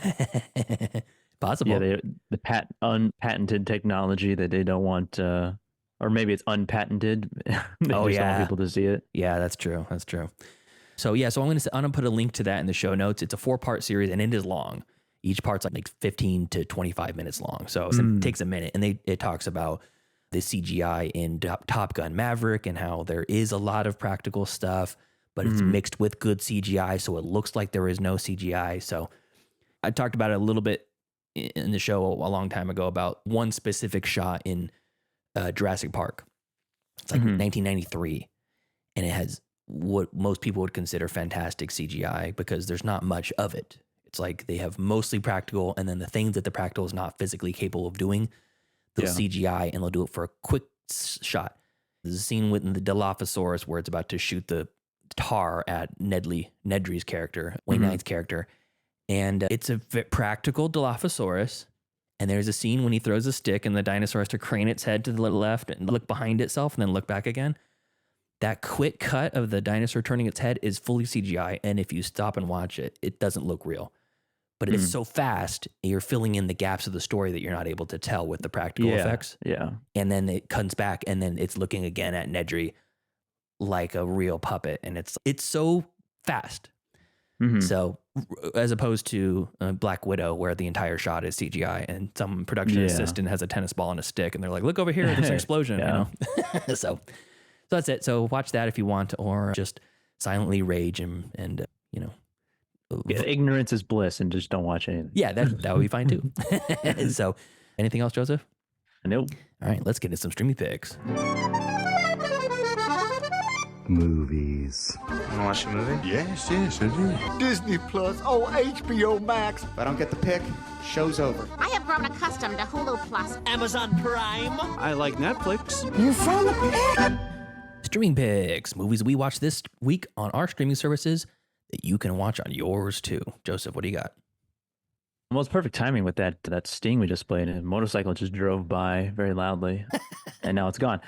Possible. Yeah, the unpatented technology that they don't want, or maybe it's unpatented. They just don't want people to see it. Yeah, that's true. So so I'm gonna put a link to that in the show notes. It's a 4-part series and it is long. Each part's like 15 to 25 minutes long. So it takes a minute, and it talks about the CGI in Top Gun Maverick and how there is a lot of practical stuff, but it's mixed with good CGI, so it looks like there is no CGI. So I talked about it a little bit in the show a long time ago about one specific shot in Jurassic Park. It's like 1993, and it has what most people would consider fantastic CGI because there's not much of it. It's like they have mostly practical, and then the things that the practical is not physically capable of doing, they'll CGI and they'll do it for a quick shot. There's a scene with the Dilophosaurus where it's about to shoot the tar at Nedry's character, Wayne Knight's character, and it's a practical Dilophosaurus. And there's a scene when he throws a stick and the dinosaur has to crane its head to the left and look behind itself and then look back again. That quick cut of the dinosaur turning its head is fully CGI. And if you stop and watch it, it doesn't look real. But it's so fast, you're filling in the gaps of the story that you're not able to tell with the practical effects. Yeah. And then it comes back and then it's looking again at Nedry like a real puppet. And it's so fast. So as opposed to Black Widow, where the entire shot is CGI and some production assistant has a tennis ball and a stick and they're like, look over here, there's an explosion, you know? So that's it. So watch that if you want, or just silently rage and you know. Ignorance is bliss, and just don't watch anything. Yeah, that would be fine too. So anything else, Joseph? Nope. All right, let's get into some streaming picks. Movies. Wanna watch a movie? Yes, I do. Disney Plus. Oh, HBO Max. If I don't get the pick, show's over. I have grown accustomed to Hulu Plus. Amazon Prime. I like Netflix. You found a pick. Streaming picks, movies we watched this week on our streaming services that you can watch on yours too. Joseph, what do you got? Well, it's perfect timing with that sting we just played. A motorcycle just drove by very loudly, and now it's gone.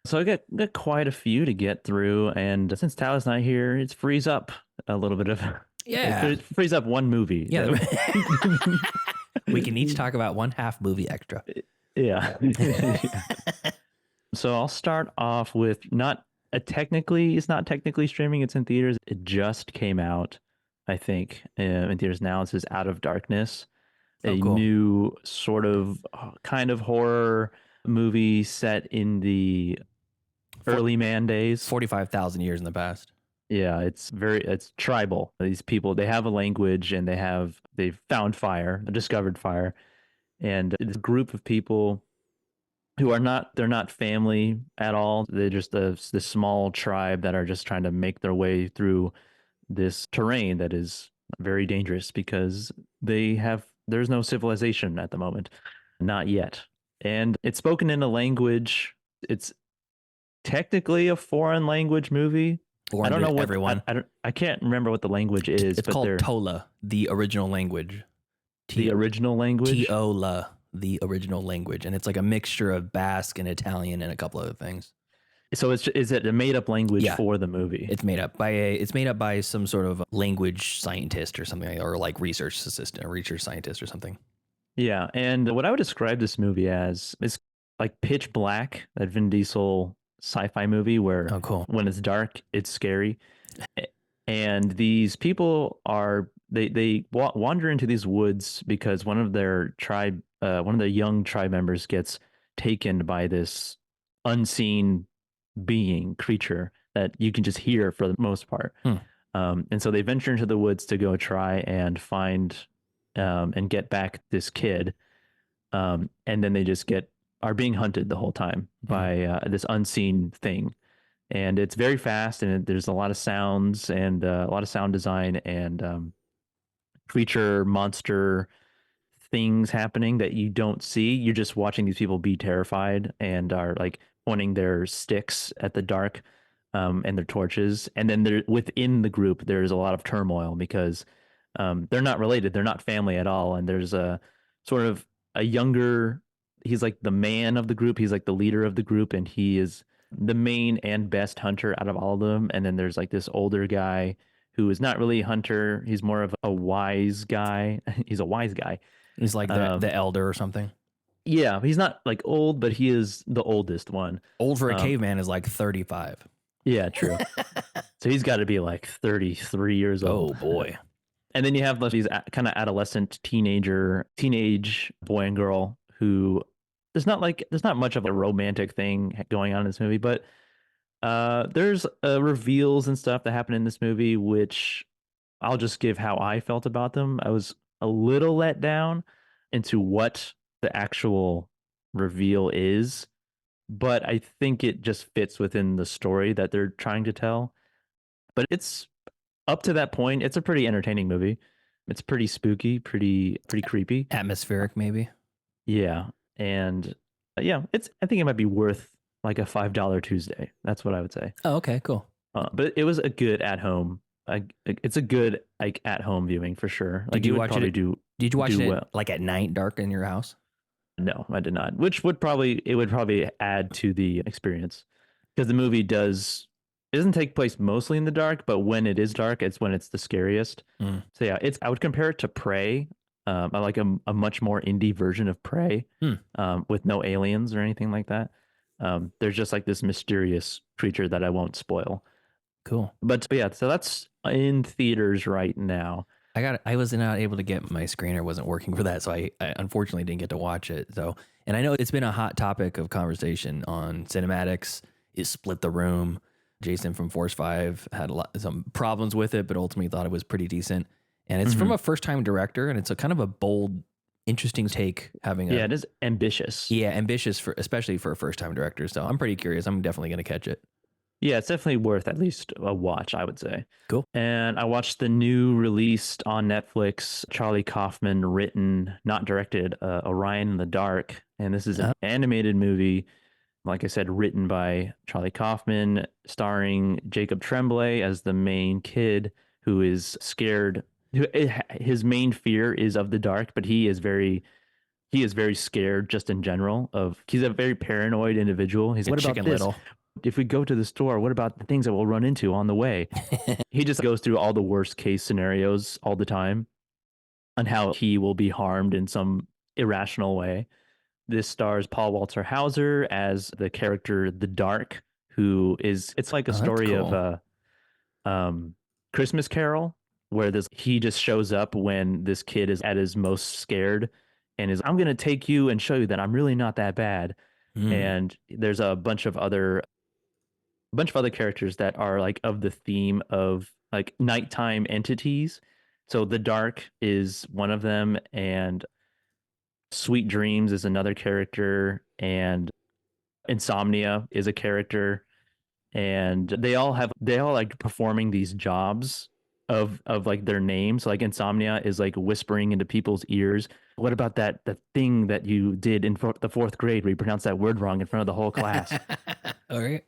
So I got quite a few to get through, and since Tyler's not here, it's frees up a little bit of it frees up one movie. Yeah, we can each talk about one half movie extra. Yeah. So I'll start off with it's not technically streaming. It's in theaters. It just came out, I think, in theaters now. This is Out of Darkness, a new sort of kind of horror movie set in the early man days, 45,000 years in the past. Yeah, it's tribal. These people, they have a language, and they've found fire, discovered fire, and this group of people who they're not family at all. They're just this small tribe that are just trying to make their way through this terrain that is very dangerous because there's no civilization at the moment, not yet. And it's spoken in a language. It's technically a foreign language movie. I don't know what everyone. I can't remember what the language is. It's called Tola, the original language. The original language. Tola, the original language, and it's like a mixture of Basque and Italian and a couple other things. So is it a made up language for the movie? It's made up by some sort of language scientist or something, or like research assistant, or research scientist or something. Yeah, and what I would describe this movie as is like Pitch Black, that Vin Diesel sci-fi movie where when it's dark, it's scary. And these people they wander into these woods because one of their young tribe members gets taken by this unseen creature that you can just hear for the most part. And so they venture into the woods to go try and find and get back this kid. And then they just are being hunted the whole time by this unseen thing. And it's very fast, and there's a lot of sounds and a lot of sound design and creature, monster things happening that you don't see. You're just watching these people be terrified and are like pointing their sticks at the dark and their torches. And then within the group, there's a lot of turmoil because they're not related. They're not family at all. And there's a sort of a younger, he's like the man of the group. He's like the leader of the group, and he is the main and best hunter out of all of them. And then there's like this older guy who is not really a hunter. He's more of a wise guy. He's a wise guy. He's like the elder or something. Yeah, he's not like old, but he is the oldest one. Old for a caveman is like 35. Yeah, true. So he's got to be like 33 years old. Oh boy. And then you have these kind of adolescent teenage boy and girl who there's not much of a romantic thing going on in this movie, but there's reveals and stuff that happen in this movie, which I'll just give how I felt about them. I was a little let down into what the actual reveal is, but I think it just fits within the story that they're trying to tell. But it's up to that point, it's a pretty entertaining movie. It's pretty spooky, pretty creepy, atmospheric, maybe. Yeah, and I think it might be worth like a $5 Tuesday. That's what I would say. Oh, okay, cool. But it was a good at home. It's a good like at home viewing for sure. Like did you watch it? Did you watch it well. like at night, dark in your house? No, I did not. Which would probably add to the experience because the movie doesn't take place mostly in the dark, but when it is dark, it's when it's the scariest. So yeah, I would compare it to Prey. I like a much more indie version of Prey with no aliens or anything like that. There's just like this mysterious creature that I won't spoil. Cool. But yeah, so that's in theaters right now. I was not able to get my screener wasn't working for that, so I unfortunately didn't get to watch it. So, and I know it's been a hot topic of conversation on cinematics. Is Split the Room. Jason from Force 5 had some problems with it, but ultimately thought it was pretty decent. And it's from a first-time director, and it's a kind of a bold, interesting take. It is ambitious. Yeah, ambitious especially for a first-time director. So I'm pretty curious. I'm definitely going to catch it. Yeah, it's definitely worth at least a watch, I would say. Cool. And I watched the new released on Netflix, Charlie Kaufman written, not directed, Orion in the Dark. And this is an animated movie, like I said, written by Charlie Kaufman, starring Jacob Tremblay as the main kid who is scared. His main fear is of the dark, but he is very scared just in general. He's a very paranoid individual. He's like, what about this? Little. If we go to the store, what about the things that we'll run into on the way? He just goes through all the worst case scenarios all the time on how he will be harmed in some irrational way. This stars Paul Walter Hauser as the character The Dark, it's like a story of Christmas Carol, where he just shows up when this kid is at his most scared and is, I'm going to take you and show you that I'm really not that bad. And there's a bunch of other characters that are like of the theme of like nighttime entities. So The Dark is one of them, and Sweet Dreams is another character, and Insomnia is a character, and they all like performing these jobs of like their names. So like Insomnia is like whispering into people's ears. What about that thing that you did in the fourth grade where you pronounced that word wrong in front of the whole class? All right.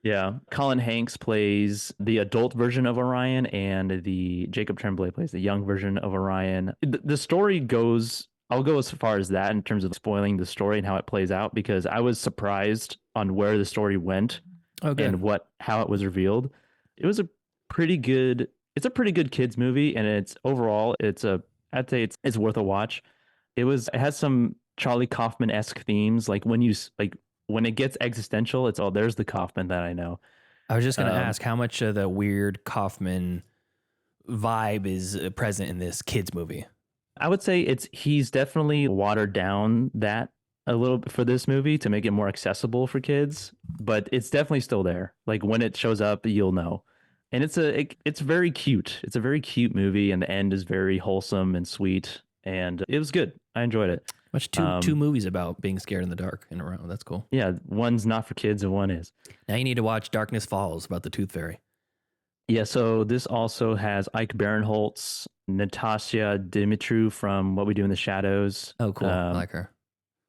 Yeah. Colin Hanks plays the adult version of Orion, and the Jacob Tremblay plays the young version of Orion. The story goes, I'll go as far as that in terms of spoiling the story and how it plays out, because I was surprised on where the story went and how it was revealed. It was a pretty good kids movie, and I'd say it's worth a watch. It has some Charlie Kaufman-esque themes, like when it gets existential, it's there's the Kaufman that I know. I was just going to ask how much of the weird Kaufman vibe is present in this kids movie. I would say he's definitely watered down that a little bit for this movie to make it more accessible for kids, but it's definitely still there. Like when it shows up, you'll know. And it's very cute. It's a very cute movie, and the end is very wholesome and sweet, and it was good. I enjoyed it. Much two movies about being scared in the dark in a row. That's cool. Yeah, one's not for kids and one is. Now you need to watch Darkness Falls about the Tooth Fairy. Yeah, so this also has Ike Barinholtz, Natasha Dimitru from What We Do in the Shadows. Oh, cool. I like her.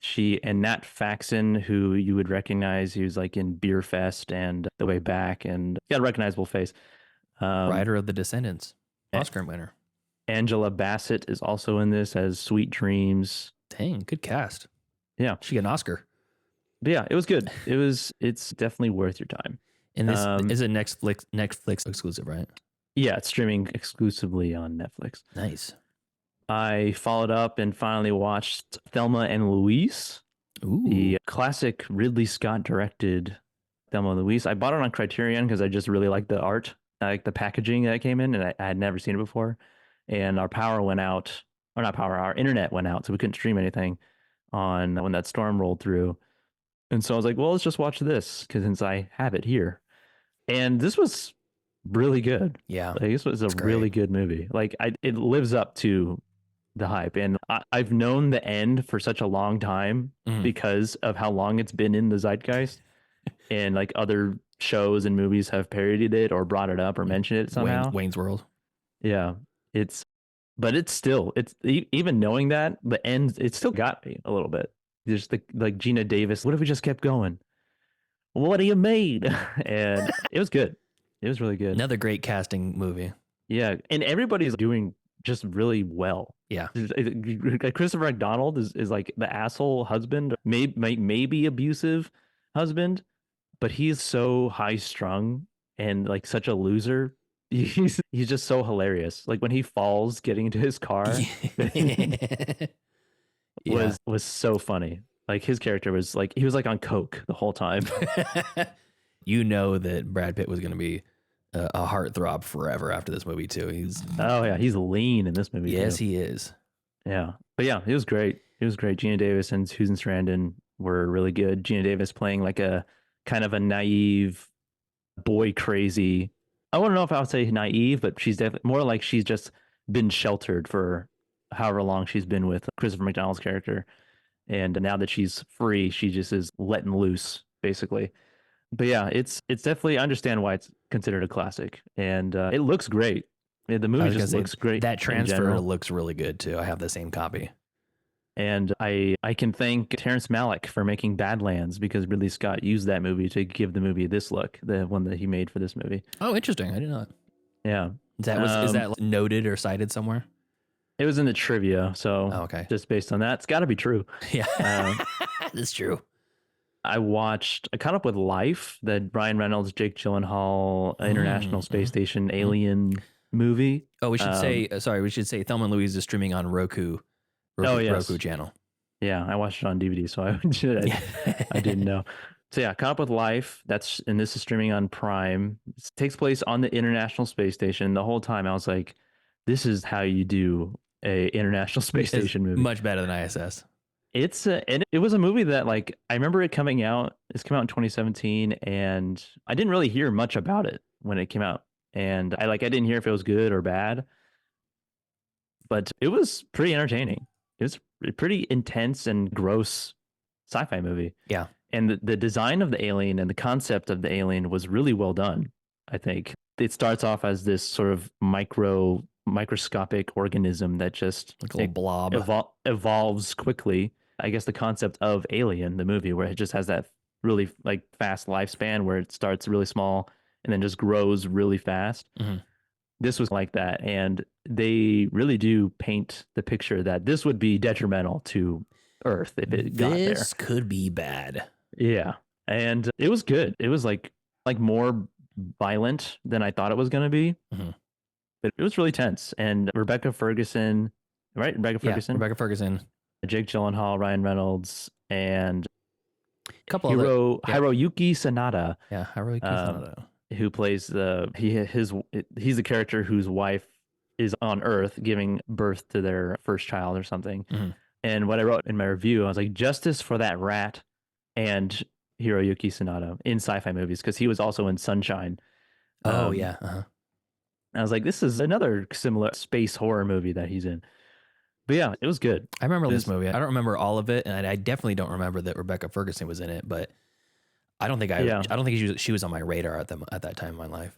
She and Nat Faxon, who you would recognize. He was like in Beer Fest and The Way Back, and he got a recognizable face. Writer of The Descendants, Oscar winner. Angela Bassett is also in this as Sweet Dreams. Dang, good cast. Yeah, she got an Oscar. But yeah, it was good. It's definitely worth your time. And this is a Netflix exclusive, right? Yeah, it's streaming exclusively on Netflix. Nice. I followed up and finally watched Thelma and Louise, the classic Ridley Scott directed Thelma and Louise. I bought it on Criterion because I just really like the art. I like the packaging that came in, and I had never seen it before. And our power went out, or not power, our internet went out, so we couldn't stream anything on when that storm rolled through. And so I was like, well, let's just watch this because since I have it here. And this was really good. Yeah, like, this was a really good movie. Like it lives up to the hype, and I've known the end for such a long time because of how long it's been in the zeitgeist, and like other shows and movies have parodied it or brought it up or mentioned it somehow. Wayne's World. Yeah, but it's even knowing that the end, it still got me a little bit. Just like Gina Davis. What if we just kept going? What do you mean? And it was good. It was really good. Another great casting movie. Yeah, and everybody's doing just really well. Yeah. Christopher McDonald is like the asshole husband, maybe abusive husband, but he's so high strung and like such a loser. He's just so hilarious. Like when he falls getting into his car was so funny. Like his character was like, he was like on coke the whole time. You know that Brad Pitt was going to be a heartthrob forever after this movie too. He's lean in this movie. Yes, too. he is. Yeah, but yeah, it was great. It was great. Gina Davis and Susan Sarandon were really good. Gina Davis playing like a kind of a naive boy crazy. I wouldn't know if I would say naive, but she's definitely more like she's just been sheltered for however long she's been with Christopher McDonald's character, and now that she's free, she just is letting loose basically. But yeah, it's definitely, I understand why it's considered a classic, and it looks great. Yeah, the movie just looks great. That transfer looks really good too. I have the same copy. And I can thank Terrence Malick for making Badlands because Ridley Scott used that movie to give the movie this look, the one that he made for this movie. Oh, interesting. I did not. Yeah. Is that noted or cited somewhere? It was in the trivia, so okay. Just based on that, it's got to be true. Yeah, that's true. I caught up with Life, the Ryan Reynolds, Jake Gyllenhaal, International Space Station Alien movie. Oh, we should say Thelma and Louise is streaming on Roku. Roku channel. Yeah, I watched it on DVD, so I didn't know. So yeah, caught up with Life. This is streaming on Prime. It takes place on the International Space Station. The whole time I was like, this is how you do a International Space Station movie. Much better than ISS. And it was a movie that like I remember it coming out. It's come out in 2017, and I didn't really hear much about it when it came out. And I didn't hear if it was good or bad, but it was pretty entertaining. It was a pretty intense and gross sci-fi movie. Yeah. And the design of the alien and the concept of the alien was really well done, I think. It starts off as this sort of microscopic organism that just like a little blob evolves quickly. I guess the concept of Alien, the movie, where it just has that really like fast lifespan where it starts really small and then just grows really fast. Mm-hmm. This was like that. And they really do paint the picture that this would be detrimental to Earth if it got there. This could be bad. Yeah. And it was good. It was like more violent than I thought it was going to be. Mm-hmm. But it was really tense. And Rebecca Ferguson, right? Rebecca Ferguson, Jake Gyllenhaal, Ryan Reynolds, and a couple Hiroyuki Sanada. Yeah, Hiroyuki Sanada, who plays he's the character whose wife is on Earth giving birth to their first child or something. Mm-hmm. And what I wrote in my review, I was like, justice for that rat and Hiroyuki Sanada in sci-fi movies, because he was also in Sunshine. Oh, yeah. Uh-huh. I was like, this is another similar space horror movie that he's in. But yeah, it was good. I remember this movie. I don't remember all of it, and I definitely don't remember that Rebecca Ferguson was in it, but I don't think she was on my radar at that time in my life.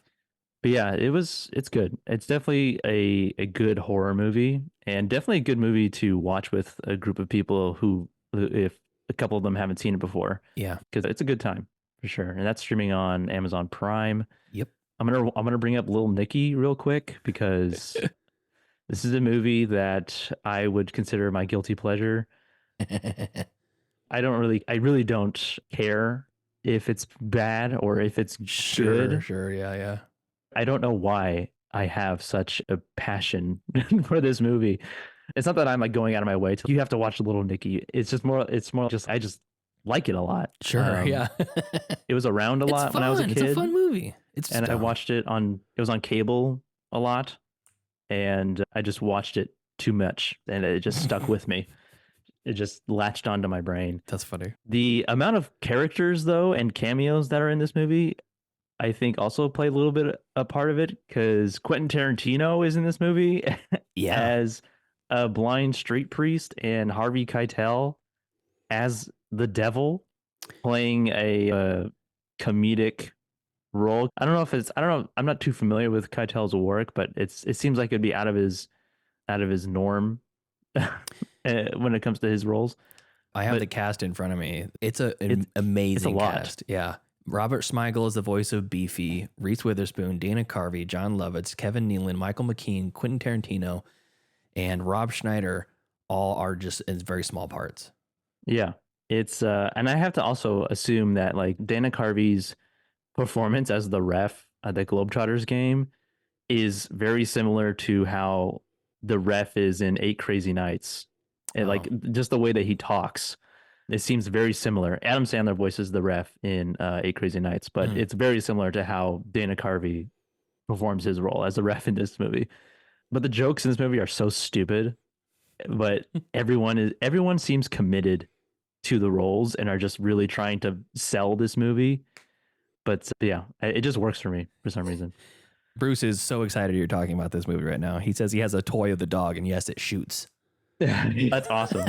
But yeah, it's good. It's definitely a good horror movie, and definitely a good movie to watch with a group of people who if a couple of them haven't seen it before. Yeah. Because it's a good time for sure. And that's streaming on Amazon Prime. Yep. I'm gonna bring up Little Nicky real quick because this is a movie that I would consider my guilty pleasure. I really don't care if it's bad or if it's good. Sure, yeah. I don't know why I have such a passion for this movie. It's not that I'm like going out of my way to you have to watch Little Nicky. It's more just I just like it a lot. Sure, yeah. It was around a lot when I was a kid. It's a fun movie. I watched it was on cable a lot, and I just watched it too much, and it just stuck with me. It just latched onto my brain. That's funny. The amount of characters though and cameos that are in this movie, I think also play a little bit a part of it, because Quentin Tarantino is in this movie as a blind street priest, and Harvey Keitel as the devil, playing a comedic role. I don't know. I'm not too familiar with Keitel's work, but it seems like it'd be out of his norm when it comes to his roles. I have the cast in front of me. It's an amazing cast. Yeah. Robert Smigel is the voice of Beefy, Reese Witherspoon, Dana Carvey, John Lovitz, Kevin Nealon, Michael McKean, Quentin Tarantino, and Rob Schneider all are just in very small parts. Yeah. It's and I have to also assume that like Dana Carvey's performance as the ref at the Globetrotters game is very similar to how the ref is in 8 Crazy Nights. And like just the way that he talks, it seems very similar. Adam Sandler voices the ref in 8 Crazy Nights, but it's very similar to how Dana Carvey performs his role as the ref in this movie. But the jokes in this movie are so stupid, but everyone seems committed to the roles and are just really trying to sell this movie. But yeah, it just works for me for some reason. Bruce is so excited you're talking about this movie right now. He says he has a toy of the dog, and yes, it shoots. That's awesome.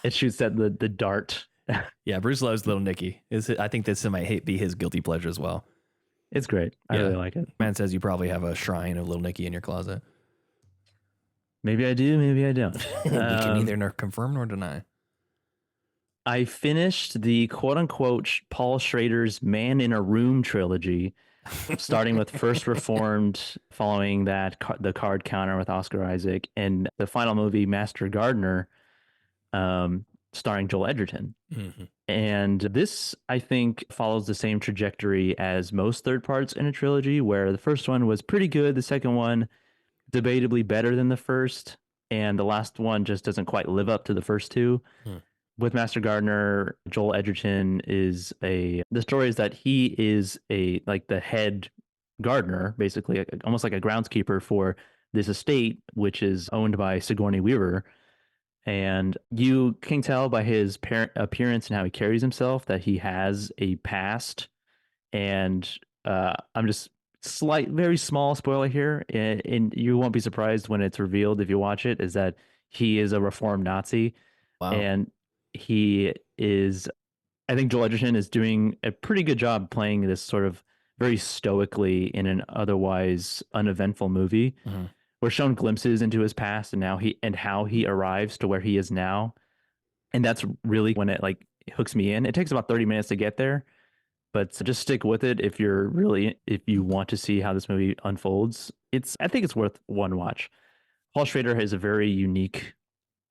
It shoots at the dart. Yeah, Bruce loves Little Nicky. I think this might be his guilty pleasure as well. It's great. I really like it. Man says you probably have a shrine of Little Nicky in your closet. Maybe I do, maybe I don't. You can neither confirm nor deny. I finished the quote-unquote Paul Schrader's Man in a Room trilogy, starting with First Reformed, following that the Card Counter with Oscar Isaac, and the final movie, Master Gardener, starring Joel Edgerton. Mm-hmm. And this, I think, follows the same trajectory as most third parts in a trilogy, where the first one was pretty good, the second one debatably better than the first, and the last one just doesn't quite live up to the first two. With Master Gardener, Joel Edgerton the story is that he is the head gardener, basically almost like a groundskeeper for this estate, which is owned by Sigourney Weaver. And you can tell by his appearance and how he carries himself that he has a past. And I'm just very small spoiler here, and you won't be surprised when it's revealed if you watch it, is that he is a reformed Nazi. Wow. And I think Joel Edgerton is doing a pretty good job playing this sort of very stoically in an otherwise uneventful movie. Mm-hmm. We're shown glimpses into his past and how he arrives to where he is now. And that's really when it hooks me in. It takes about 30 minutes to get there, but just stick with it if you want to see how this movie unfolds. I think it's worth one watch. Paul Schrader is a very unique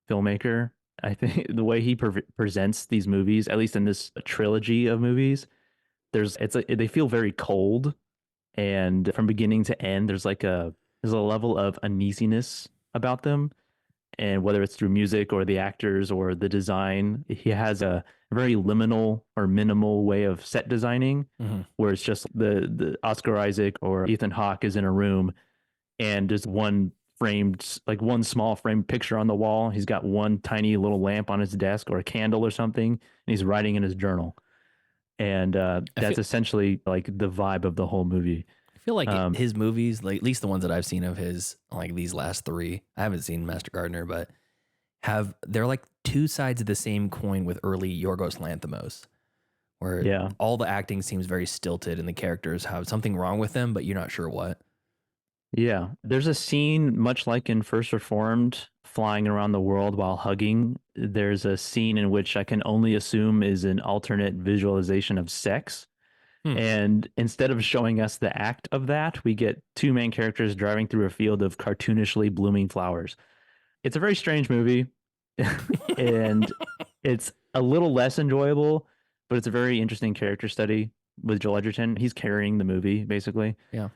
filmmaker. I think the way he presents these movies, at least in this trilogy of movies, they feel very cold, and from beginning to end, there's a level of uneasiness about them, and whether it's through music or the actors or the design, he has a very liminal or minimal way of set designing, where it's just the Oscar Isaac or Ethan Hawke is in a room, and just one framed, like one small framed picture on the wall. He's got one tiny little lamp on his desk or a candle or something, and he's writing in his journal. And that's essentially like the vibe of the whole movie. I feel like his movies, like at least the ones that I've seen of his, like these last three, I haven't seen Master Gardener, but they're like two sides of the same coin with early Yorgos Lanthimos, where all the acting seems very stilted and the characters have something wrong with them, but you're not sure what. Yeah, there's a scene much like in First Reformed, flying around the world while hugging. There's a scene in which I can only assume is an alternate visualization of sex. And instead of showing us the act of that, we get two main characters driving through a field of cartoonishly blooming flowers. It's a very strange movie, and it's a little less enjoyable, but it's a very interesting character study with Joel Edgerton. He's carrying the movie, basically. Yeah.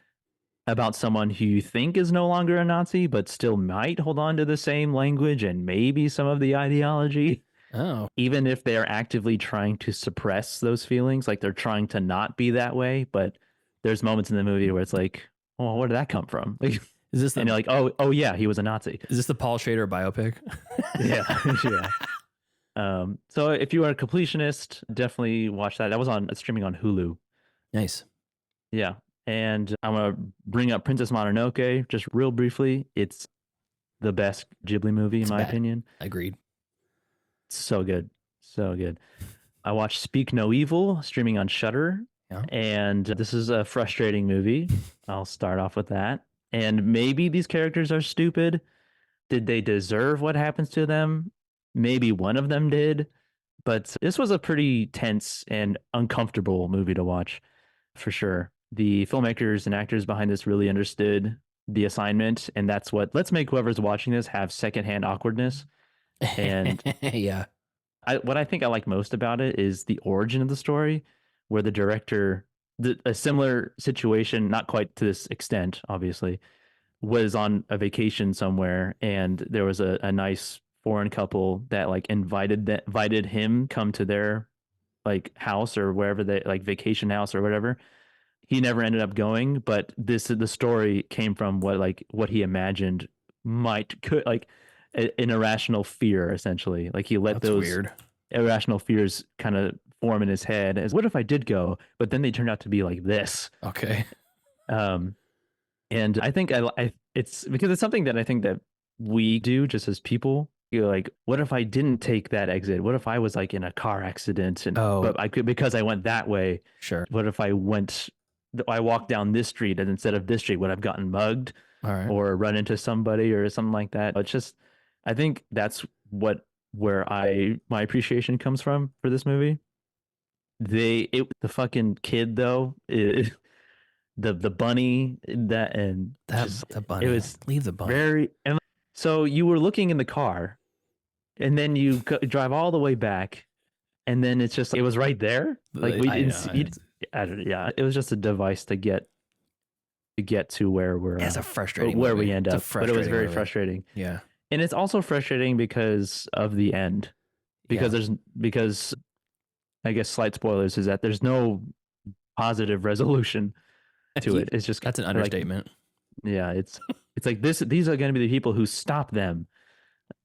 About someone who you think is no longer a Nazi, but still might hold on to the same language and maybe some of the ideology. Oh. Even if they're actively trying to suppress those feelings, like they're trying to not be that way. But there's moments in the movie where it's like, oh, where did that come from? Like, is this and you're like, oh yeah, he was a Nazi. Is this the Paul Schrader biopic? Yeah. So if you are a completionist, definitely watch that. That was streaming on Hulu. Nice. Yeah. And I'm going to bring up Princess Mononoke just real briefly. It's the best Ghibli movie, in my opinion. Agreed. So good. So good. I watched Speak No Evil streaming on Shudder. Yeah. And this is a frustrating movie. I'll start off with that. And maybe these characters are stupid. Did they deserve what happens to them? Maybe one of them did. But this was a pretty tense and uncomfortable movie to watch, for sure. The filmmakers and actors behind this really understood the assignment, and that's let's make whoever's watching this have secondhand awkwardness. And yeah, what I think I like most about it is the origin of the story, where the director, a similar situation, not quite to this extent, obviously, was on a vacation somewhere, and there was a nice foreign couple that like invited him come to their like house or wherever they like vacation house or whatever. He never ended up going, but the story came from what he imagined could an irrational fear, essentially. Like he let those weird irrational fears kind of form in his head as, what if I did go, but then they turned out to be like this. Okay. And I think it's because it's something that I think that we do just as people. You're like, what if I didn't take that exit? What if I was like in a car accident but I could, because I went that way. Sure. What if I walked down this street and instead of this street, would I've gotten mugged or run into somebody or something like that? It's just, I think that's where my appreciation comes from for this movie. The fucking kid though, the bunny the bunny. It was leave the bunny. So you were looking in the car, and then you drive all the way back, and then it's just it was right there. Like we didn't see. Yeah, it was just a device to get to where we're. It's a frustrating where movie. we end up, but it was very frustrating. Yeah, and it's also frustrating because of the end, because I guess slight spoilers is that there's no positive resolution to it. It's just that's an understatement. Yeah, it's like this. These are going to be the people who stop them,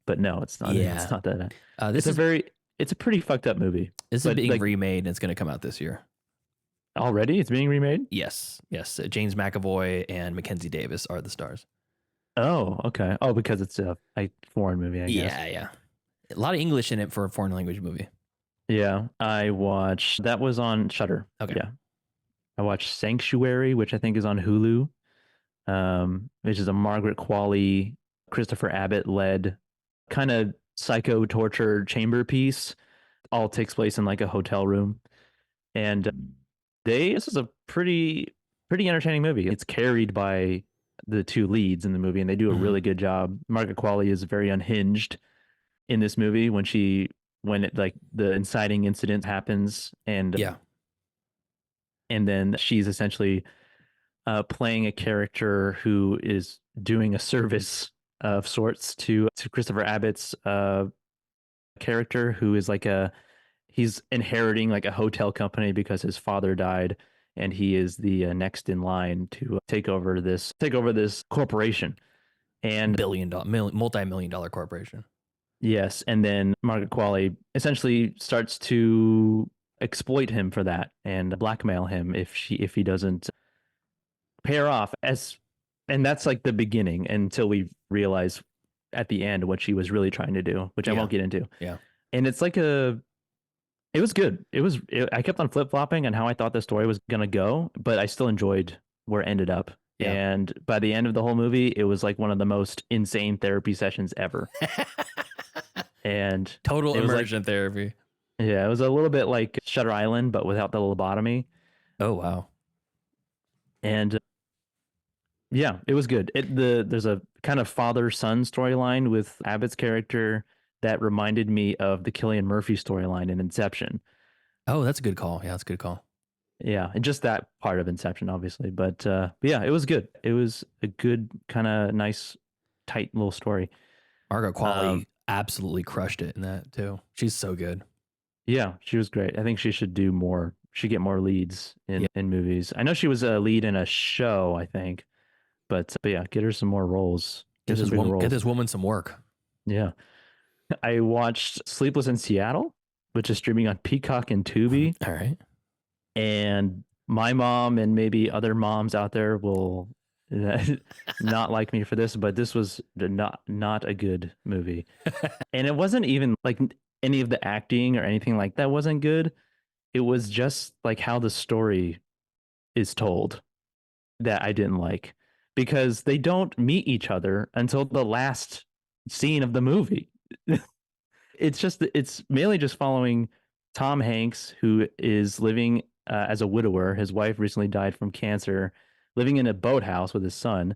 but no, it's not. Yeah. It's not that. It's a pretty fucked up movie. This is being remade, and it's going to come out this year. Already, it's being remade. Yes. James McAvoy and MacKenzie Davis are the stars. Oh, okay. Oh, because it's a foreign movie, I guess. Yeah. A lot of English in it for a foreign language movie. Yeah, I watched. That was on Shudder. Okay. Yeah, I watched Sanctuary, which I think is on Hulu. Which is a Margaret Qualley, Christopher Abbott led kind of psycho torture chamber piece. All takes place in like a hotel room, and this is a pretty entertaining movie. It's carried by the two leads in the movie, and they do a really good job. Margaret Qualley is very unhinged in this movie when the inciting incident happens, and then she's essentially playing a character who is doing a service of sorts to Christopher Abbott's character, who is he's inheriting like a hotel company because his father died, and he is the next in line to take over this corporation. and multi-million dollar corporation. Yes, and then Margaret Qualley essentially starts to exploit him for that and blackmail him if he doesn't pay her off. And that's like the beginning until we realize at the end what she was really trying to do, which I won't get into. Yeah, and it's like it was good. I kept on flip flopping on how I thought the story was gonna go, but I still enjoyed where it ended up. Yeah. And by the end of the whole movie, it was like one of the most insane therapy sessions ever. And total immersion therapy. Yeah, it was a little bit like Shutter Island, but without the lobotomy. Oh wow! And yeah, it was good. There's a kind of father-son storyline with Abbott's character that reminded me of the Cillian Murphy storyline in Inception. Oh, that's a good call. Yeah, that's a good call. Yeah, and just that part of Inception, obviously. But yeah, it was good. It was a good, kind of nice, tight little story. Margaret Qualley absolutely crushed it in that too. She's so good. Yeah, she was great. I think she should do more. She get more leads in movies. I know she was a lead in a show, I think. But yeah, get her some more roles. Get this woman some work. Yeah. I watched Sleepless in Seattle, which is streaming on Peacock and Tubi. All right. And my mom and maybe other moms out there will not like me for this, but this was not a good movie. And it wasn't even like any of the acting or anything like that wasn't good. It was just like how the story is told that I didn't like, because they don't meet each other until the last scene of the movie. It's mainly just following Tom Hanks, who is living as a widower. His wife recently died from cancer, living in a boathouse with his son,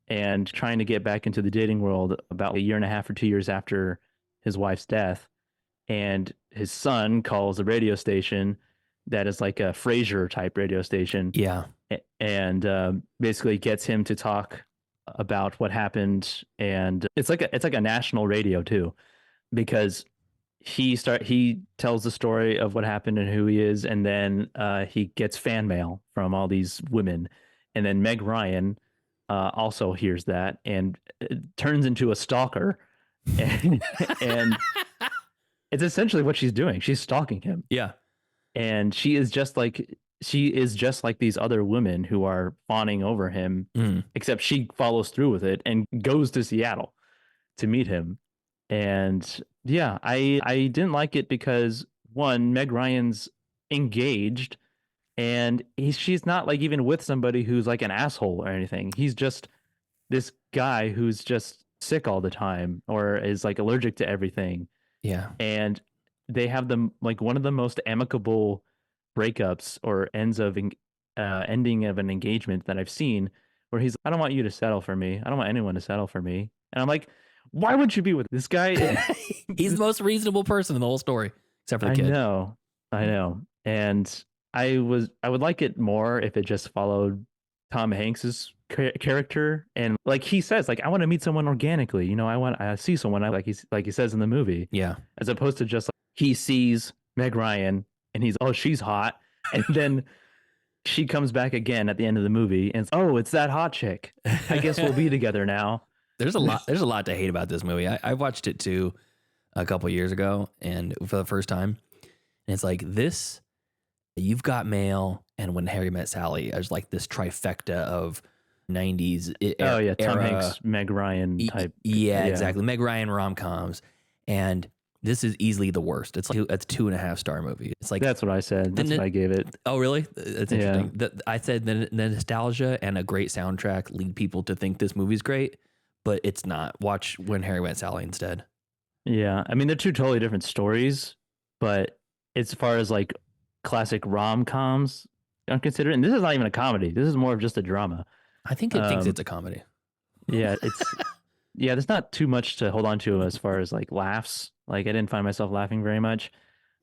and trying to get back into the dating world about 1.5 or 2 years after his wife's death. And his son calls a radio station that is like a Frasier type radio station. Yeah. And basically gets him to talk about what happened. And it's like a national radio too, because he tells the story of what happened and who he is, and then he gets fan mail from all these women, and then Meg Ryan also hears that and turns into a stalker, and it's essentially what she's doing. She's stalking him. Yeah, and she is just like these other women who are fawning over him, except she follows through with it and goes to Seattle to meet him. And yeah, I didn't like it because, one, Meg Ryan's engaged, and she's not like even with somebody who's like an asshole or anything. He's just this guy who's just sick all the time or is like allergic to everything. Yeah. And they have like one of the most amicable breakups or ending of an engagement that I've seen, where he's, I don't want you to settle for me. I don't want anyone to settle for me. And I'm like, why would you be with this guy? He's the most reasonable person in the whole story, except for the kid. I know. And I would like it more if it just followed Tom Hanks's character. And like he says, like, I want to meet someone organically. You know, I see someone like he says in the movie. Yeah. As opposed to just like, he sees Meg Ryan and he's, oh, she's hot. And then she comes back again at the end of the movie and it's that hot chick. I guess we'll be together now. There's a lot to hate about this movie. I watched it too a couple years ago and for the first time. And it's like this, You've Got Mail, and When Harry Met Sally as like this trifecta of 90s Tom era, Hanks, Meg Ryan type. Yeah, exactly. Meg Ryan rom-coms. And this is easily the worst. It's like a 2.5 star movie. It's like, that's what I said. That's what I gave it. Oh, really? That's interesting. Yeah. I said the nostalgia and a great soundtrack lead people to think this movie's great, but it's not. Watch When Harry Met Sally instead. Yeah. I mean, they're two totally different stories, but as far as like classic rom-coms I'm considering, and this is not even a comedy. This is more of just a drama. I think it thinks it's a comedy. Yeah. There's not too much to hold on to as far as like laughs. Like I didn't find myself laughing very much,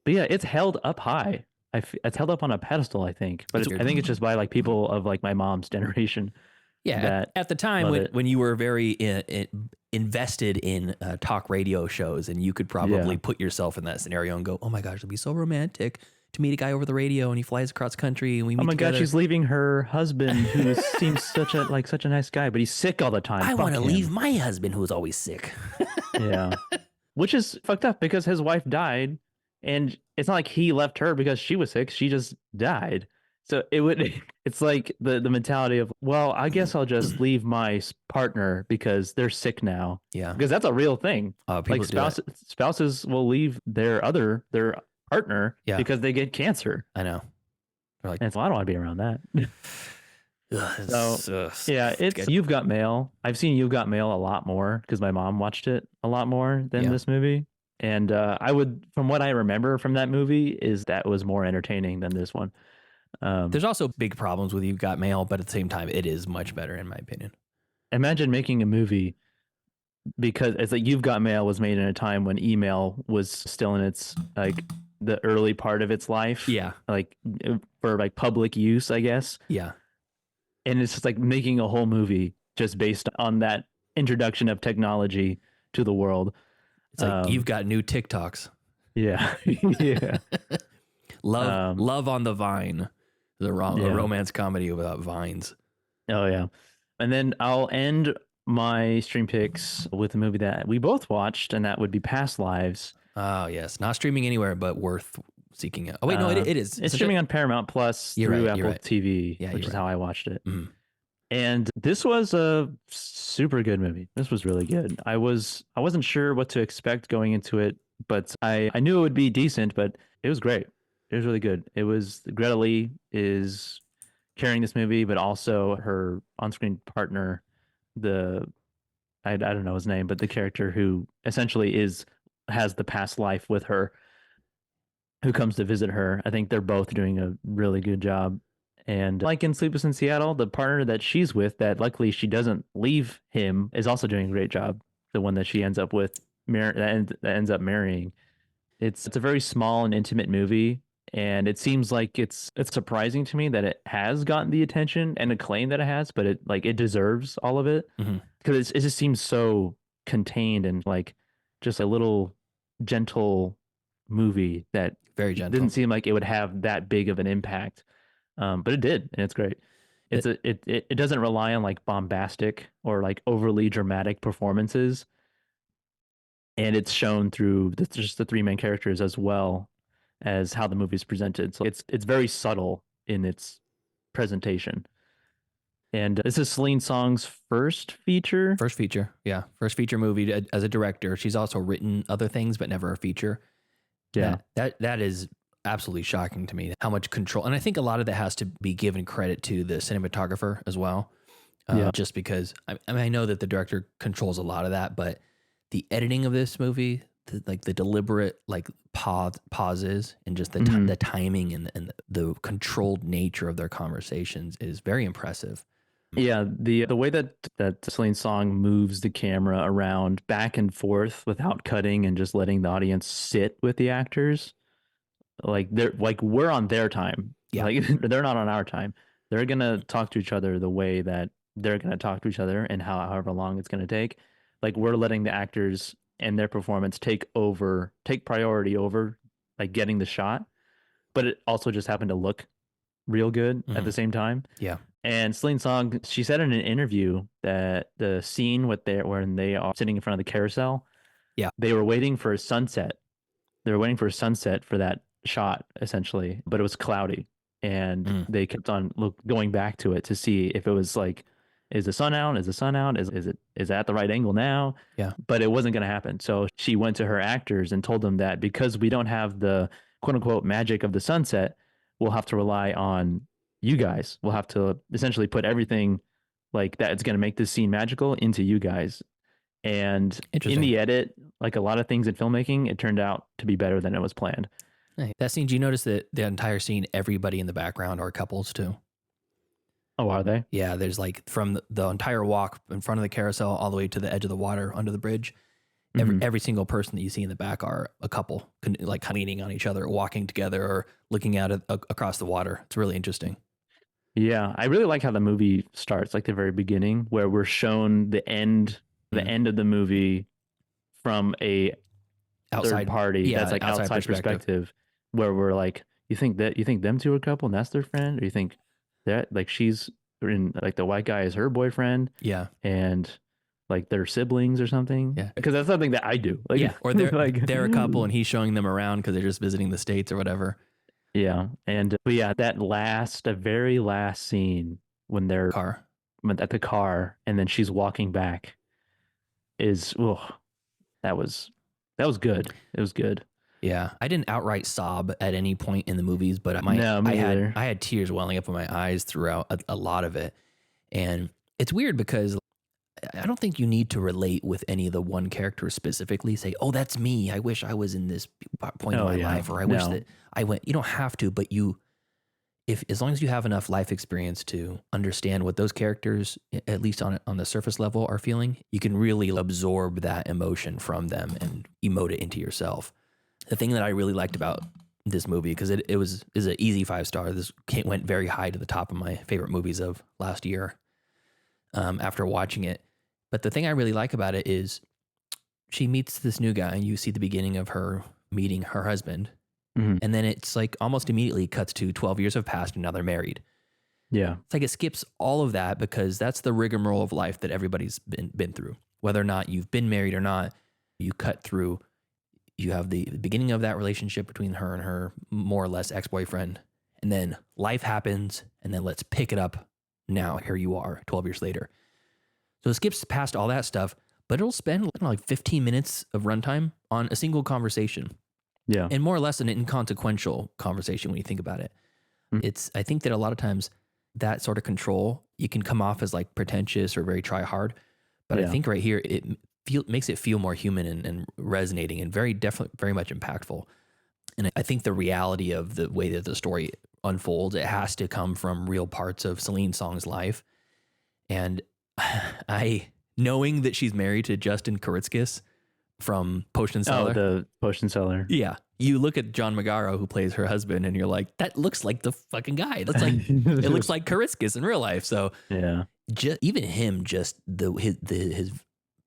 but yeah, it's held up high. It's held up on a pedestal, I think, but I think it's just by like people of like my mom's generation. Yeah. At the time when you were very invested in talk radio shows, and you could probably put yourself in that scenario and go, oh my gosh, it'd be so romantic to meet a guy over the radio, and he flies across country, and we meet Oh my together. God, she's leaving her husband, who seems such a nice guy, but he's sick all the time. I want to Fuck him. leave my husband, who's always sick. Yeah, which is fucked up because his wife died, and it's not like he left her because she was sick. She just died. So it's like the mentality of, well, I guess I'll just leave my partner because they're sick now. Yeah, because that's a real thing. Like spouses will leave their partner because they get cancer. I know. They're like, and I don't want to be around that. It's You've Got Mail. I've seen You've Got Mail a lot more because my mom watched it a lot more than this movie. And from what I remember from that movie, is that was more entertaining than this one. There's also big problems with You've Got Mail, but at the same time, it is much better in my opinion. Imagine making a movie because it's like You've Got Mail was made in a time when email was still in its like the early part of its life. Yeah, like for like public use, I guess. Yeah, and it's just like making a whole movie just based on that introduction of technology to the world. It's like you've got new TikToks. Yeah, yeah. Love on the Vine. A romance comedy without vines. Oh yeah. And then I'll end my stream picks with a movie that we both watched, and that would be Past Lives. Oh yes, not streaming anywhere, but worth seeking out. Oh wait, no, it is. It's streaming on Paramount Plus through Apple TV, which is how I watched it. Mm-hmm. And this was a super good movie. This was really good. I wasn't sure what to expect going into it, but I knew it would be decent, but it was great. It was really good. It was Greta Lee is carrying this movie, but also her on-screen partner, I don't know his name, but the character who essentially has the past life with her, who comes to visit her. I think they're both doing a really good job. And like in Sleepless in Seattle, the partner that she's with, that luckily she doesn't leave him, is also doing a great job. The one that she ends up with, that ends up marrying. It's a very small and intimate movie. And it seems like it's surprising to me that it has gotten the attention and acclaim that it has, but it deserves all of it, because it just seems so contained and like just a little gentle movie that very gentle. Didn't seem like it would have that big of an impact, but it did, and it's great. It doesn't rely on like bombastic or like overly dramatic performances, and it's shown through just the three main characters as well as how the movie is presented. So it's very subtle in its presentation. And this is Celine Song's first feature. First feature movie as a director. She's also written other things, but never a feature. Yeah, that is absolutely shocking to me. How much control, and I think a lot of that has to be given credit to the cinematographer as well. Just because I know that the director controls a lot of that, but the editing of this movie, the deliberate pauses and just the timing and the controlled nature of their conversations is very impressive. Yeah, the way that Celine Song moves the camera around back and forth without cutting and just letting the audience sit with the actors, we're on their time. Yeah, they're not on our time. They're gonna talk to each other the way that they're gonna talk to each other, and however long it's gonna take. Like, we're letting the actors and their performance take priority over like getting the shot, but it also just happened to look real good at the same time. Yeah. And Celine Song, she said in an interview that the scene when they are sitting in front of the carousel, they were waiting for a sunset. They were waiting for a sunset for that shot, essentially, but it was cloudy, and they kept on going back to it to see if it was like, is the sun out? Is the sun out? Is it at the right angle now? Yeah. But it wasn't going to happen. So she went to her actors and told them that because we don't have the quote unquote magic of the sunset, we'll have to rely on you guys. We'll have to essentially put everything like that it's going to make this scene magical into you guys. And in the edit, like a lot of things in filmmaking, it turned out to be better than it was planned. Hey, that scene, do you notice that the entire scene, everybody in the background are couples too? Oh, are they? Yeah, there's like from the entire walk in front of the carousel all the way to the edge of the water under the bridge. Every single person that you see in the back are a couple, like leaning on each other, walking together, or looking out across the water. It's really interesting. Yeah, I really like how the movie starts, like the very beginning, where we're shown the end of the movie from a third party that's like outside perspective, where we're like, you think them two are a couple and that's their friend, or you think that like she's in like the white guy is her boyfriend, Yeah, and like they're siblings or something? Yeah. Because that's something that I do. Like, yeah, or they're like they're a couple and he's showing them around because they're just visiting the States or whatever. Yeah, and but yeah, the very last scene when they're Car. at the car and then she's walking back is that was good. It was good. Yeah, I didn't outright sob at any point in the movies, but me either. I had tears welling up in my eyes throughout a lot of it, and it's weird because I don't think you need to relate with any of the one character specifically. Say, oh, that's me. I wish I was in this point in my life, or I wish that I went. You don't have to, but as long as you have enough life experience to understand what those characters, at least on the surface level, are feeling, you can really absorb that emotion from them and emote it into yourself. The thing that I really liked about this movie, because is an easy 5-star. This went very high to the top of my favorite movies of last year. After watching it, but the thing I really like about it is she meets this new guy, and you see the beginning of her meeting her husband. Mm-hmm. And then it's like almost immediately cuts to 12 years have passed and now they're married. Yeah. It's like it skips all of that because that's the rigmarole of life that everybody's been through. Whether or not you've been married or not, you cut through, you have the beginning of that relationship between her and her more or less ex-boyfriend. And then life happens, and then let's pick it up now. Here you are 12 years later. So it skips past all that stuff, but it'll spend like 15 minutes of runtime on a single conversation. Yeah. And more or less an inconsequential conversation when you think about it. Mm-hmm. I think that a lot of times that sort of control, you can come off as like pretentious or very try hard. But I think right here, it makes it feel more human and resonating and very much impactful. And I think the reality of the way that the story unfolds, it has to come from real parts of Celine Song's life. And knowing that she's married to Justin Kuritzkis from Potion Seller. Oh, the Potion Seller. Yeah. You look at John Magaro, who plays her husband, and you're like, that looks like the fucking guy. That's like, it looks like Kuritzkis in real life. So yeah, even him, his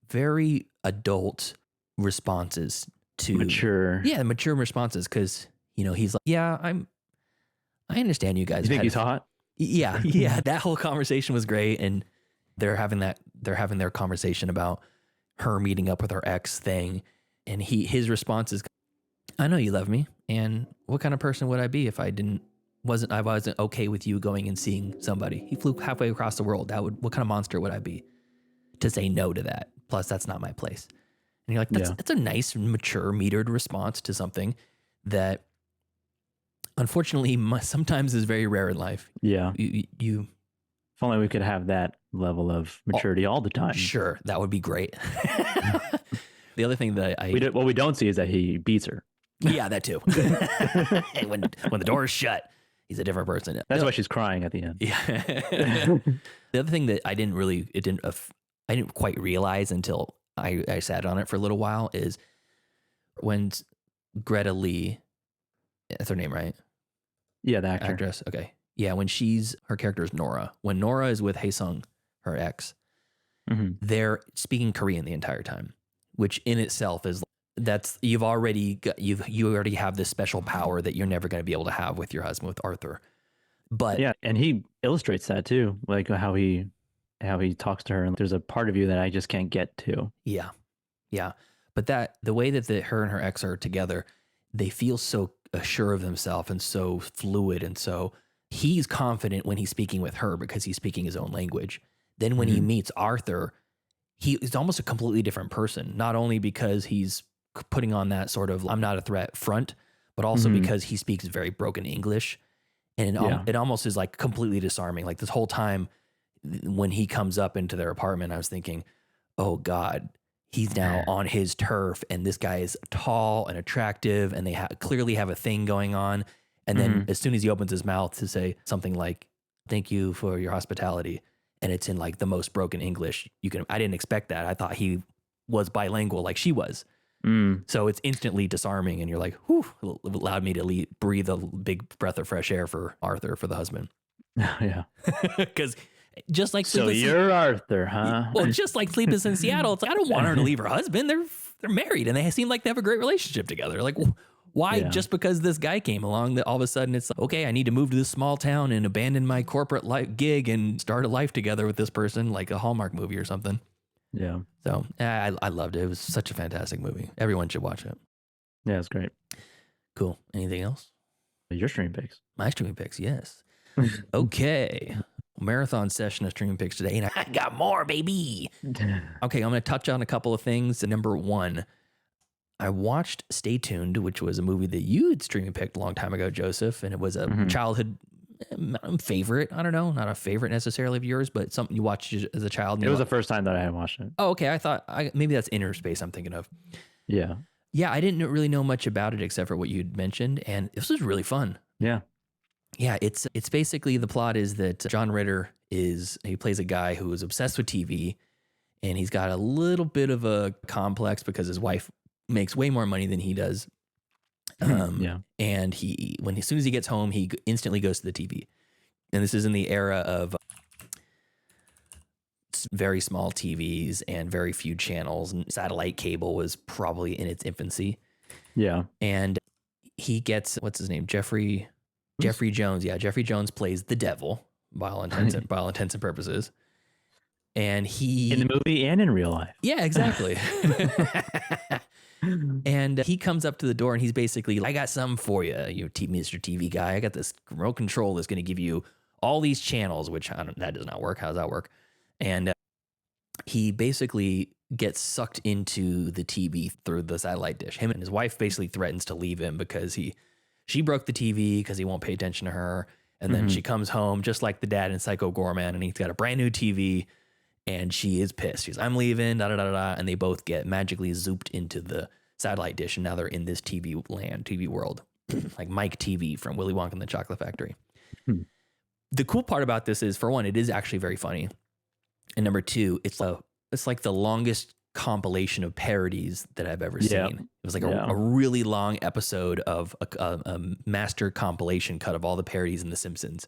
very adult responses to mature responses. Cause he's like, yeah, I understand you guys. You think he's hot? Yeah. Yeah. That whole conversation was great. And they're having their conversation about her meeting up with her ex thing. And his response is, I know you love me. And what kind of person would I be if I wasn't okay with you going and seeing somebody? He flew halfway across the world. What kind of monster would I be to say no to that? Plus that's not my place. And you're like, that's a nice, mature, metered response to something that unfortunately sometimes is very rare in life. Yeah. If only we could have that level of maturity all the time. Sure, that would be great. The other thing that what we don't see is that he beats her. Yeah, that too. And when the door is shut, he's a different person. That's why she's crying at the end. Yeah. The other thing that I didn't quite realize until I sat on it for a little while is when Greta Lee, that's her name, right? Yeah, the actor. Actress. Okay. Yeah, when her character is Nora. When Nora is with Haesung, her ex, they're speaking Korean the entire time, which in itself is you already have this special power that you're never going to be able to have with your husband, with Arthur. But yeah, and he illustrates that too, like how he talks to her, and there's a part of you that I just can't get to. Yeah, yeah. But the way that her and her ex are together, they feel so assured of themselves and so fluid, and so he's confident when he's speaking with her because he's speaking his own language. Then when he meets Arthur, he is almost a completely different person, not only because he's putting on that sort of I'm not a threat front, but also because he speaks very broken English. And it almost is like completely disarming. Like this whole time when he comes up into their apartment, I was thinking, oh God, he's now on his turf, and this guy is tall and attractive, and they clearly have a thing going on. And then as soon as he opens his mouth to say something like, thank you for your hospitality, and it's in like the most broken English I didn't expect that. I thought he was bilingual like she was. So it's instantly disarming, and you're like, whew, it allowed me to breathe a big breath of fresh air for Arthur, for the husband. Yeah. Because just like so you're Arthur, huh? Well, just like Sleepless in Seattle, it's like, I don't want her to leave her husband. They're married, and they seem like they have a great relationship together. Like, Why? Yeah. Just because this guy came along that all of a sudden it's like, okay, I need to move to this small town and abandon my corporate gig and start a life together with this person, like a Hallmark movie or something. Yeah. So I loved it. It was such a fantastic movie. Everyone should watch it. Yeah, it's great. Cool. Anything else? Your stream picks. My streaming picks, yes. Okay. Marathon session of streaming picks today, and I got more, baby. Okay, I'm going to touch on a couple of things. Number one, I watched Stay Tuned, which was a movie that you had streaming picked a long time ago, Joseph, and it was a childhood favorite. I don't know, not a favorite necessarily of yours, but something you watched as a child. It was the first time that I had watched it. Oh, okay. I thought maybe that's Inner Space I'm thinking of. Yeah. Yeah, I didn't really know much about it except for what you'd mentioned, and this was really fun. Yeah. Yeah, it's basically the plot is that John Ritter he plays a guy who is obsessed with TV, and he's got a little bit of a complex because his wife makes way more money than he does. Yeah. And as soon as he gets home, he instantly goes to the TV. And this is in the era of very small TVs and very few channels, and satellite cable was probably in its infancy. Yeah. And he gets, what's his name? Jeffrey Jones. Yeah, Jeffrey Jones plays the devil by all intents and purposes. And he in the movie and in real life. Yeah, exactly. And he comes up to the door and he's basically, I got something for you, Mr. TV guy. I got this remote control that's going to give you all these channels, which that does not work. How does that work? And he basically gets sucked into the TV through the satellite dish. Him and his wife basically threatens to leave him because she broke the TV because he won't pay attention to her. And then she comes home just like the dad in Psycho Gorman, and he's got a brand new TV. And she is pissed. She's, I'm leaving, da-da-da-da-da. And they both get magically zooped into the satellite dish. And now they're in this TV land, TV world. Like Mike TV from Willy Wonka and the Chocolate Factory. The cool part about this is, for one, it is actually very funny. And number two, it's like the longest compilation of parodies that I've ever seen. It was like a really long episode of a master compilation cut of all the parodies in The Simpsons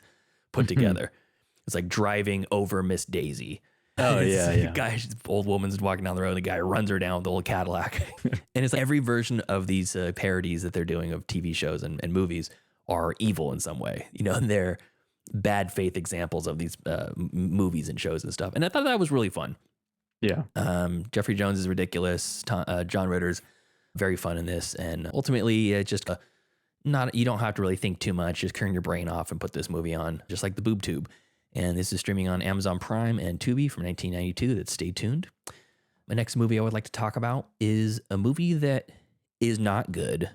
put together. It's like Driving Over Miss Daisy. Oh, yeah, yeah. Old woman's walking down the road, and the guy runs her down with the old Cadillac. And it's like every version of these parodies that they're doing of TV shows and movies are evil in some way. And they're bad faith examples of these movies and shows and stuff. And I thought that was really fun. Yeah. Jeffrey Jones is ridiculous. John Ritter's very fun in this. And ultimately, just you don't have to really think too much. Just turn your brain off and put this movie on, just like the Boob Tube. And this is streaming on Amazon Prime and Tubi from 1992. That's Stay Tuned. My next movie I would like to talk about is a movie that is not good.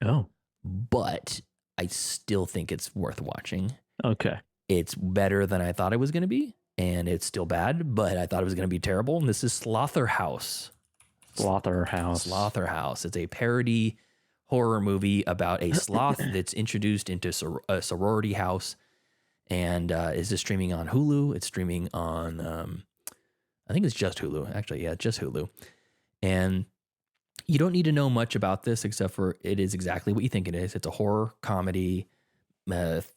Oh. But I still think it's worth watching. Okay. It's better than I thought it was going to be. And it's still bad, but I thought it was going to be terrible. And this is Slotherhouse. Slotherhouse. It's a parody horror movie about a sloth that's introduced into a sorority house. And is this streaming on Hulu? It's streaming on, I think it's just Hulu. Actually, yeah, just Hulu. And you don't need to know much about this except for it is exactly what you think it is. It's a horror, comedy,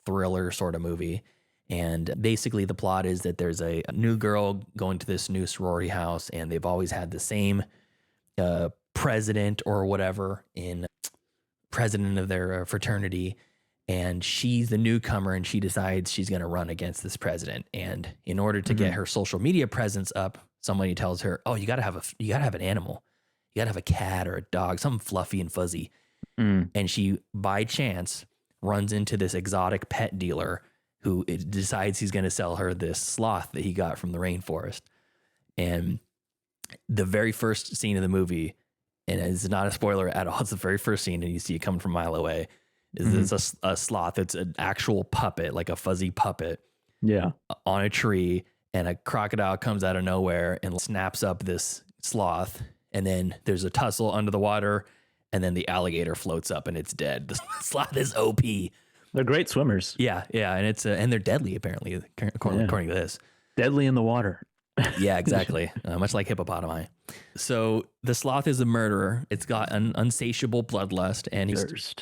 thriller sort of movie. And basically the plot is that there's a new girl going to this new sorority house, and they've always had the same president or whatever president of their fraternity. And she's the newcomer, and she decides she's going to run against this president. And in order to get her social media presence up, somebody tells her, "Oh, you got to have an animal. You got to have a cat or a dog, something fluffy and fuzzy." And she, by chance, runs into this exotic pet dealer who decides he's going to sell her this sloth that he got from the rainforest. And the very first scene of the movie, and it's not a spoiler at all, it's the very first scene, and you see it coming from a mile away, is a sloth. It's an actual puppet, like a fuzzy puppet, on a tree, and a crocodile comes out of nowhere and snaps up this sloth, and then there's a tussle under the water, and then the alligator floats up and it's dead. The sloth is OP. They're great swimmers. Yeah, and it's and they're deadly apparently, according to this. Deadly in the water. Yeah, exactly. Much like hippopotami. So the sloth is a murderer. It's got an unsatiable bloodlust, and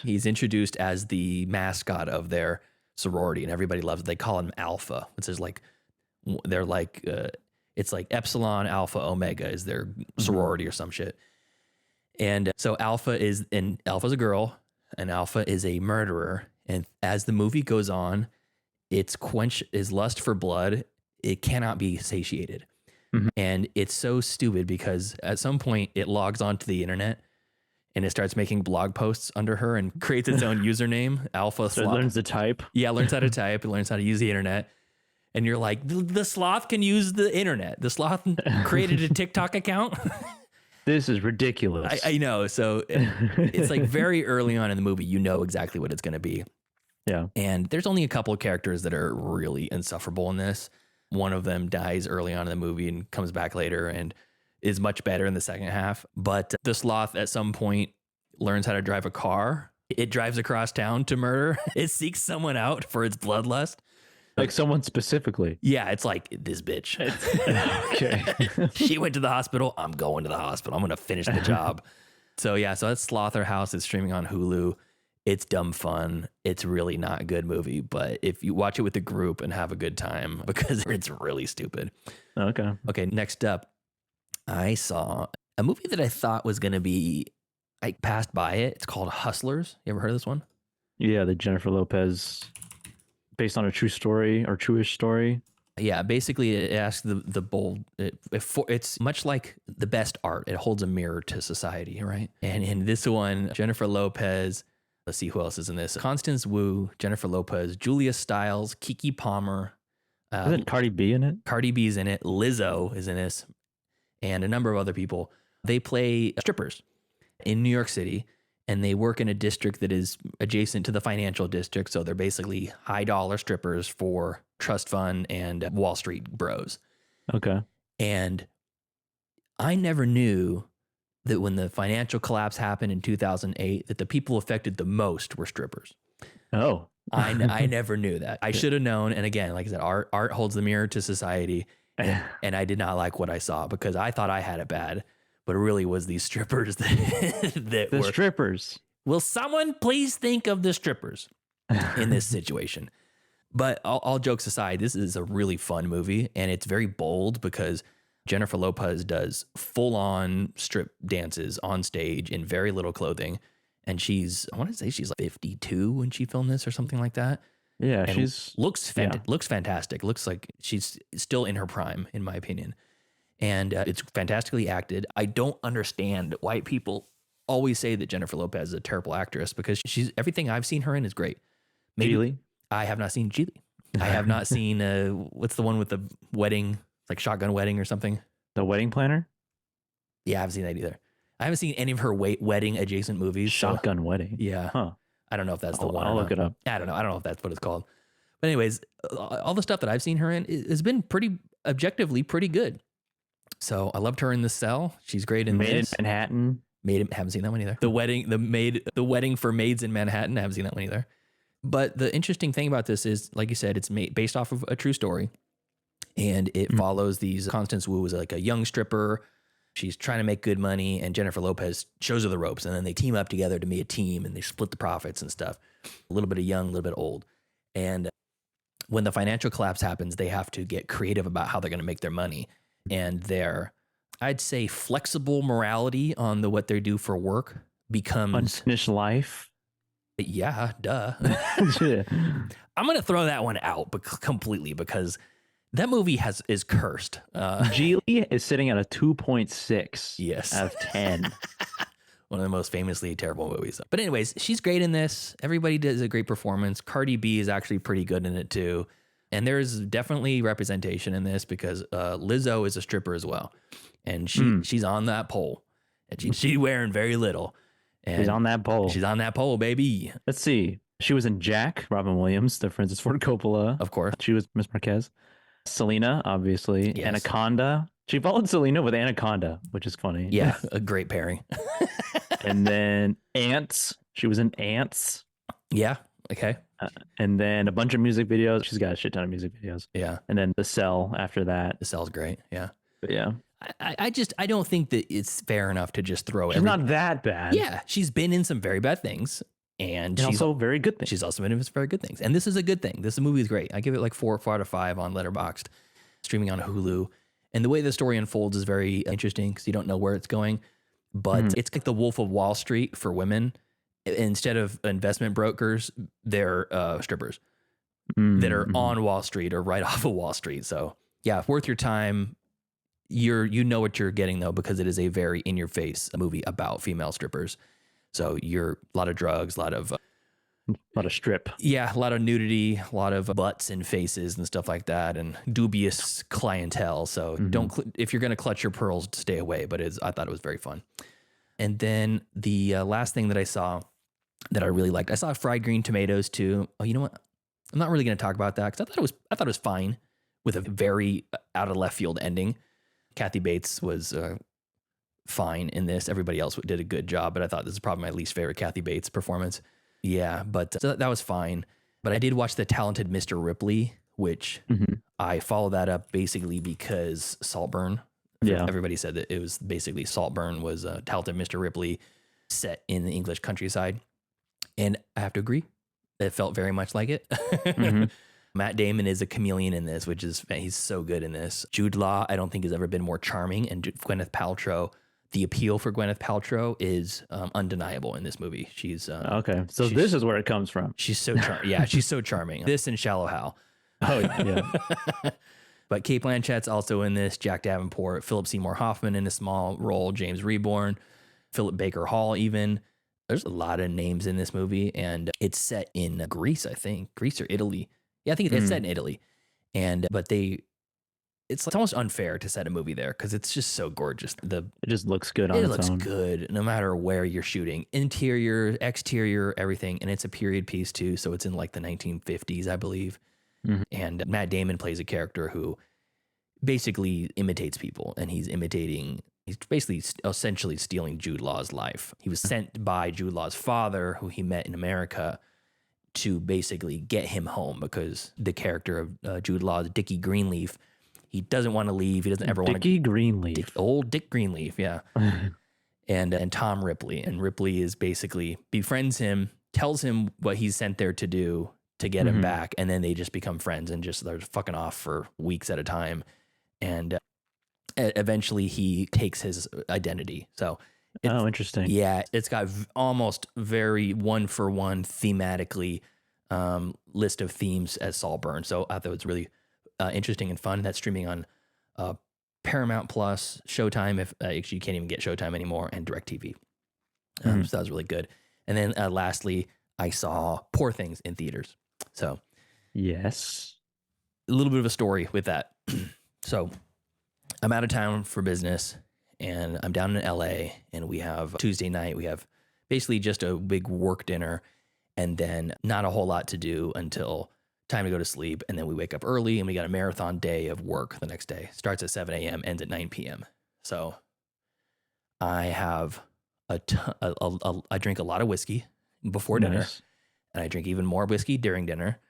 he's introduced as the mascot of their sorority, and everybody loves it. They call him Alpha, which is like they're like it's like Epsilon, Alpha, Omega is their sorority or some shit. And so Alpha's a girl. An alpha is a murderer. And as the movie goes on, its lust for blood, it cannot be satiated. Mm-hmm. And it's so stupid because at some point it logs onto the internet and it starts making blog posts under her and creates its own username, Alpha So Sloth. it learns to type. Yeah, learns how to type. It learns how to use the internet. And you're like, the sloth can use the internet. The sloth created a TikTok account. This is ridiculous. I know. So it's like very early on in the movie, you know exactly what it's going to be. Yeah. And there's only a couple of characters that are really insufferable in this. One of them dies early on in the movie and comes back later and is much better in the second half. But the sloth at some point learns how to drive a car. It drives across town to murder. It seeks someone out for its bloodlust. Like someone specifically. Yeah, it's like this bitch. Okay. She went to the hospital. I'm going to the hospital. I'm going to finish the job. So that's Slotherhouse. It's streaming on Hulu. It's dumb fun. It's really not a good movie, but if you watch it with a group and have a good time, because it's really stupid. Okay. Okay, next up, I saw a movie that I thought was going to be, I passed by it. It's called Hustlers. You ever heard of this one? Yeah, the Jennifer Lopez, based on a true story or true-ish story. Yeah, basically it asks the bold, it's much like the best art. It holds a mirror to society, right? And in this one, Jennifer Lopez, let's see who else is in this. Constance Wu, Jennifer Lopez, Julia Stiles, Kiki Palmer. Isn't Cardi B in it? Cardi B's in it. Lizzo is in this. And a number of other people. They play strippers in New York City. And they work in a district that is adjacent to the financial district. So they're basically high dollar strippers for trust fund and Wall Street bros. Okay. And I never knew that when the financial collapse happened in 2008, that the people affected the most were strippers. Oh, I never knew that. I should have known. And again, like I said, art holds the mirror to society. And I did not like what I saw because I thought I had it bad, but it really was these strippers that were strippers. Will someone please think of the strippers in this situation? But all jokes aside, this is a really fun movie and it's very bold because Jennifer Lopez does full-on strip dances on stage in very little clothing. And I want to say she's like 52 when she filmed this or something like that. Yeah, and looks fantastic. Looks like she's still in her prime, in my opinion. And it's fantastically acted. I don't understand why people always say that Jennifer Lopez is a terrible actress because everything I've seen her in is great. Geely? I have not seen Geely. I have not seen, what's the one with the wedding? It's like Shotgun Wedding or something. The Wedding Planner? Yeah, I haven't seen that either. I haven't seen any of her wedding adjacent movies. Shotgun Wedding? Yeah. Huh. I don't know if that's the one. I'll look it up. I don't know. I don't know if that's what it's called. But anyways, all the stuff that I've seen her in has been objectively pretty good. So I loved her in The Cell. She's great in Made this. in Manhattan. Haven't seen that one either. The wedding for maids in Manhattan. I haven't seen that one either. But the interesting thing about this is, like you said, it's based off of a true story. And it follows these. Constance Wu is like a young stripper. She's trying to make good money, and Jennifer Lopez shows her the ropes, and then they team up together to be a team, and they split the profits and stuff. A little bit of young, a little bit old. And when the financial collapse happens, they have to get creative about how they're going to make their money. And their, I'd say, flexible morality on what they do for work becomes... Unfinished Life? Yeah, duh. I'm going to throw that one out completely because... that movie is cursed. Geely is sitting at a 2.6 yes. out of 10. One of the most famously terrible movies. But anyways, she's great in this. Everybody does a great performance. Cardi B is actually pretty good in it too. And there's definitely representation in this because Lizzo is a stripper as well. And she's on that pole. And she's wearing very little. And she's on that pole. She's on that pole, baby. Let's see. She was in Jack, Robin Williams, the Francis Ford Coppola. Of course. She was Miss Marquez. Selena, obviously. Yes. Anaconda. She followed Selena with Anaconda, which is funny. Yeah, a great pairing. And then Ants. She was in Ants. Yeah, okay. And then a bunch of music videos. She's got a shit ton of music videos. Yeah. And then The Cell after that. The Cell's great, yeah. But yeah. I don't think that it's fair enough to just throw She's not that bad. Yeah, she's been in some very bad things. And she's also very good things. She's also been in some very good things. And this is a good thing. This movie is great. I give it like 4 out of 5 on Letterboxd, streaming on Hulu. And the way the story unfolds is very interesting because you don't know where it's going. But it's like the Wolf of Wall Street for women. instead of investment brokers, they're strippers that are on Wall Street or right off of Wall Street. So yeah, worth your time. You know what you're getting though, because it is a very in your face movie about female strippers. So a lot of drugs, a lot of strip. Yeah, a lot of nudity, a lot of butts and faces and stuff like that, and dubious clientele. So if you're going to clutch your pearls, stay away. But I thought it was very fun. And then the last thing that I saw that I really liked, I saw Fried Green Tomatoes too. Oh, you know what? I'm not really going to talk about that because I thought it was fine with a very out of left field ending. Kathy Bates was fine in this. Everybody else did a good job, but I thought this is probably my least favorite Kathy Bates performance. Yeah, but so that was fine. But I did watch The Talented Mr. Ripley, which I followed that up basically because Saltburn. Yeah. Everybody said that it was basically Saltburn was Talented Mr. Ripley set in the English countryside. And I have to agree, it felt very much like it. Matt Damon is a chameleon in this, he's so good in this. Jude Law, I don't think has ever been more charming. And Gwyneth Paltrow, the appeal for Gwyneth Paltrow is undeniable in this movie. She's okay. So this is where it comes from. She's so charming. Yeah, she's so charming. This and Shallow Hal. Oh yeah. But Cate Blanchett's also in this. Jack Davenport, Philip Seymour Hoffman in a small role. James Reborn, Philip Baker Hall. Even there's a lot of names in this movie, and it's set in Greece, I think, Greece or Italy. Yeah, I think it's set in Italy, but it's almost unfair to set a movie there because it's just so gorgeous. It just looks good on its own. It looks good no matter where you're shooting. Interior, exterior, everything. And it's a period piece too. So it's in like the 1950s, I believe. And Matt Damon plays a character who basically imitates people. And he's basically essentially stealing Jude Law's life. He was sent by Jude Law's father, who he met in America, to basically get him home because the character of Jude Law, Dickie Greenleaf, he doesn't want to leave. He doesn't ever want to. Dickie Greenleaf. Old Dick Greenleaf, yeah. and Tom Ripley. And Ripley is basically befriends him, tells him what he's sent there to do to get him back. And then they just become friends and they're fucking off for weeks at a time. And eventually he takes his identity. So. Interesting. Yeah, it's got almost very one for one thematically list of themes as Saltburn. So I thought it was really interesting and fun. That's streaming on Paramount Plus, Showtime, if actually you can't even get Showtime anymore, and DirecTV. So that was really good. And then lastly, I saw Poor Things in theaters. So yes, a little bit of a story with that. So I'm out of town for business. And I'm down in LA, and we have Tuesday night. We have basically just a big work dinner, and then not a whole lot to do until time to go to sleep. And then we wake up early, and we got a marathon day of work the next day. Starts at 7 a.m., ends at 9 p.m. So I have I drink a lot of whiskey before dinner, and I drink even more whiskey during dinner.